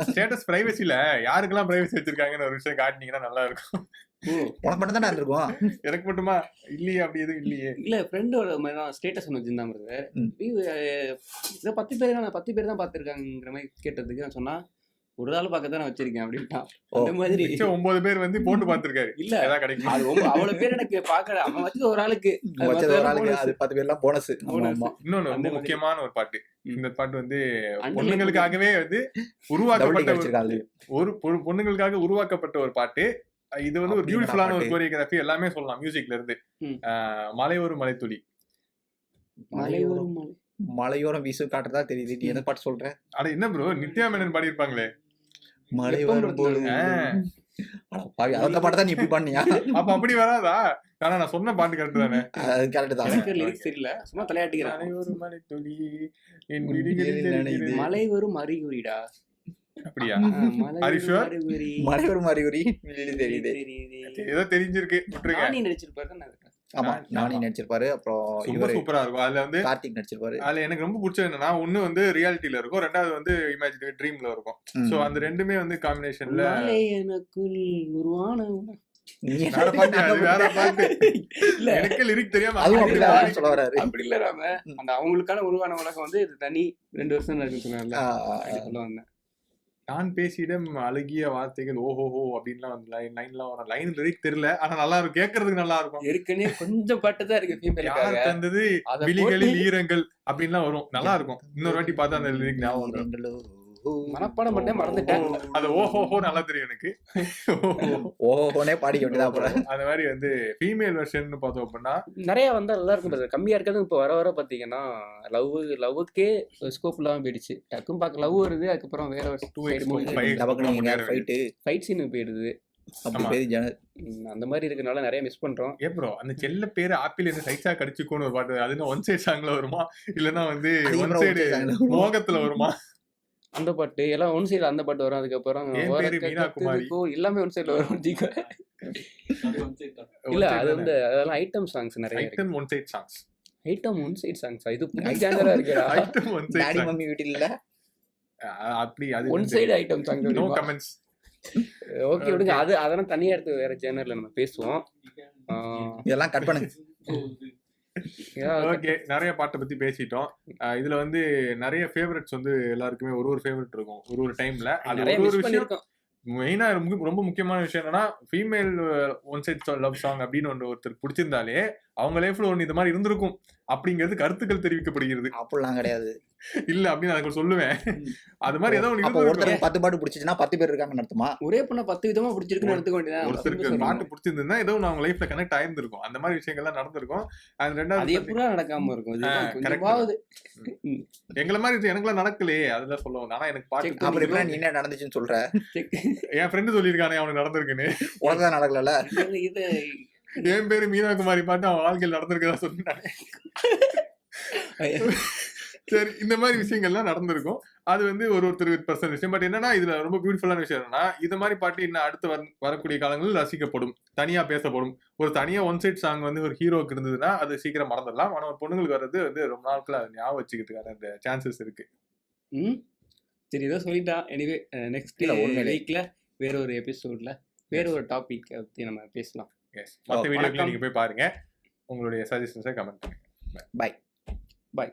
ஸ்டேட்டஸ் பிரைவசில யாருக்கெல்லாம் பிரைவசி வச்சிருக்காங்கன்னு ஒரு விஷயம் காட்டினீங்கன்னா நல்லா இருக்கும். உனக்கு மட்டும் தானே இருக்கும், எனக்கு மட்டுமா? இல்லையே, அப்படி எதுவும் இல்லையே. இல்ல ஃப்ரெண்டோட மாதிரி ஸ்டேட்டஸ் ஒன்று வச்சிருந்தாங்க. இதை 10 பேர் தான் பார்த்துருக்காங்கிற மாதிரி கேட்டதுக்கு நான் சொன்னா ஒரு ஆள் பார்க்க தான் வச்சிருக்கேன் அப்படின்ட்டான். அந்த மாதிரி 9 பேர் வந்து போட்டு பார்த்திருக்காரு. இல்ல கிடைக்கும் அவ்வளவு பேர் எனக்கு பார்க்கல, அவன் வச்சது ஒரு ஆளுக்கு, அது 10 பேர்லாம் போனஸ். இன்னொன்னு ரொம்ப முக்கியமான ஒரு பாட்டு, இந்த பாட்டு வந்து பொண்ணுங்களுக்காகவே வந்து உருவாக்கப்பட்ட ஒரு பொண்ணுங்களுக்காக உருவாக்கப்பட்ட ஒரு பாட்டு. இது வந்து ஒரு பியூட்டிஃபுல்லான ஒரு கோரியோகிராஃபி எல்லாமே சொல்லலாம் மியூசிக்ல இருந்து. மலையோரம் மலைத்துளி, மலையோரம் வீசு காட்டுறதா தெரியுது. நீ எந்த பாட்டு சொல்ற? அட என்ன ப்ரோ, நித்யா மேனன் பாடி இருப்பாங்களே மழை வரும் போது. அந்த பாட்டு தான் நீ இப்படி பண்ணியா? அப்ப அப்படி வராதா? ஆனா நான் சொன்ன பாட்டு கரெக்ட் தானே? அது கரெக்ட் தான். லிரிக்ஸ் தெரியல, சும்மா தலையாட்டிக்கிறேன். மலையோரம் மலைத்துளி என் விழிகளில் மலை வரும் அறிகுறிடா. அப்படியா? மலை வரும் அறிகுறி தெரியுது, ஏதோ தெரிஞ்சிருக்கு. நானி நடிச்சிருப்பாரு. ஆமா, நானி நடிச்சிருப்பாரு. அப்புறம் இவர் சூப்பரா இருக்கும். அதுல வந்து கார்த்திக் நடிச்சிருப்பாரு. அதுல எனக்கு ரொம்ப பிடிச்சது என்னன்னா, ஒண்ணு வந்து ரியாலிட்டில இருக்கும், ரெண்டாவது வந்து இமேஜினரி ட்ரீம்ல இருக்கும். சோ அந்த ரெண்டுமே வந்து காம்பினேஷன்ல எனக்குள் உருவான வேற பாட்டு. எனக்கு லிரிக் தெரியாம அப்படி இல்ல ராம, அந்த அவங்களுக்கான உருவான உலகம் வந்து இது தனி 2 வருஷம் இருக்குன்னு சொன்னார்ல. நான் பேசிடம் அழகிய வார்த்தைகள் ஓஹோஹோ அப்படின்லாம் வந்து லைன்லாம் வரும். லைன் லிரிக் தெரியல, ஆனா நல்லா இருக்கும், கேட்கறதுக்கு நல்லா இருக்கும். ஏற்கனவே கொஞ்சம் பாட்டு தான் இருக்கு. யார் தந்தது விழிகளில் ஈரங்கள் அப்படின்லாம் வரும், நல்லா இருக்கும். இன்னொரு வாட்டி பார்த்தா அந்த லிரிக் ஞாபகம் வரும். மனப்பாடம் பண்ணே மறந்துட்டேன். அது ஓஹோஹோ நல்லா தெரியும் எனக்கு. ஓஹோனே பாடிக்க வேண்டியதான். அந்த மாதிரி வந்து ஃபீமேல் வெர்ஷன் பார்த்தோம் அப்படின்னா நிறைய வந்தா நல்லா இருக்கும். கம்மியா இருக்கிறது இப்போ வர வர பாத்தீங்கன்னா லவ்வுக்கே ஸ்கோப் இல்லாம போயிடுச்சு. டக்குன்னு பார்க்க லவ் வருது, அதுக்கப்புறம் வேற ஃபைட் சீனு போயிடுது. அந்த மாதிரி இருக்கனால நிறைய மிஸ் பண்றோம். ப்ரோ அந்த செல்ல பேரு ஆப்பிள் இருந்து சைட்ஸா கடிச்சுக்கோன்னு ஒரு பாட்டு, அது ஒன் சைட் சாங்ல வருமா இல்லன்னா வந்து ஒன் சைடு மோகத்துல வருமா? அந்த பாட்டு எல்லாம் ஒன் சைடு, அந்த பாட்டு வரும். அதுக்கப்புறம் எல்லாமே ஒன் சைடுல வரும். இல்ல அது வந்து அதெல்லாம் ஐட்டம் சாங்ஸ் நிறைய. Item one side songs, item one side songs. இது புது ஜானரா இருக்குடா. Item one side daddy mummy வீட்ல அப்படி அது one side item song. No comments. Okay விடுங்க, அது அதெல்லாம் தனியா எடுத்து வேற சேனல்ல நம்ம பேசுவோம். இதெல்லாம் கட் பண்ணுங்க. ஓகே, நிறைய பாட்டை பத்தி பேசிட்டோம். இதுல வந்து நிறைய ஃபேவரட்ஸ் வந்து எல்லாருக்குமே ஒரு ஃபேவரட் இருக்கும் ஒரு டைம்ல. அது ஒரு விஷயம் மெயினா ரொம்ப முக்கியமான விஷயம் என்னன்னா, female one side love song அப்படின்னு ஒருத்தர் பிடிச்சிருந்தாலே அவங்க லைஃப்ல ஒண்ணு இந்த மாதிரி இருந்திருக்கும் அப்படிங்கிறது கருத்துக்கள் தெரிவிக்கப்படுகிறது. அப்படிலாம் கிடையாது இல்ல அப்படின்னு நான் சொல்லுவேன். அது மாதிரி ஏதோ ஒருத்தருக்கு 10 பாட்டு பிடிச்சிச்சுன்னா 10 பேர் இருக்காங்கன்னு அர்த்தமா? ஒரே பொண்ண 10 விதமா பிடிச்சிருக்குன்னு எடுத்துக்க வேண்டியதான். ஒருத்தருக்கு பாட்டு பிடிச்சிருந்தா ஏதோ அவங்க லைஃப்ல கனெக்ட் ஆயிருந்திருக்கும். அந்த மாதிரி விஷயங்கள்லாம் நடந்திருக்கும். அது ரெண்டாவது எப்படியா நடக்காம இருக்கும். எங்களை மாதிரி எனக்குலாம் நடக்கலையே, அதெல்லாம் சொல்லுவாங்க. ஆனா எனக்கு பாட்டு அப்படி நீ என்ன நடந்துச்சுன்னு சொல்ற? என் ஃப்ரெண்டு சொல்லியிருக்கானே அவனுக்கு நடந்திருக்குன்னு. உனக்குதான் நடக்கல. இது என் பேரு மீனாகுமாரி பாட்டு அவன் வாழ்க்கையில் நடந்திருக்கதா சொல்லிட்டானே. சரி, இந்த மாதிரி விஷயங்கள்லாம் நடந்திருக்கும். அது வந்து ஒருத்தர் பர்சனல் விஷயம். பட் என்னன்னா இதுல ரொம்ப பியூட்டிஃபுல்லான விஷயம் என்னன்னா, இது மாதிரி பாட்டு இன்னும் அடுத்து வரக்கூடிய காலங்களில் ரசிக்கப்படும், தனியா பேசப்படும். ஒரு தனியா ஒன் சைட் சாங் வந்து ஒரு ஹீரோக்கு இருந்ததுன்னா அது சீக்கிரம் மறந்துடலாம். ஆனா ஒரு பொண்ணுங்களுக்கு வர்றது வந்து ரொம்ப நாட்கள் அதை ஞாபகம் வச்சுக்கிறதுக்கான அந்த சான்சஸ் இருக்கு. சரி, இதான் சொல்லிட்டான். எனிவே நெக்ஸ்ட் வீக்ல வேற ஒரு எபிசோட்ல வேற ஒரு டாபிக் பத்தி நம்ம பேசலாம். மற்ற வீடியோக்கு நீங்க போய் பாருங்க. உங்களுடைய சஜஷன்ஸை கமெண்ட் பண்ணுங்க. பை.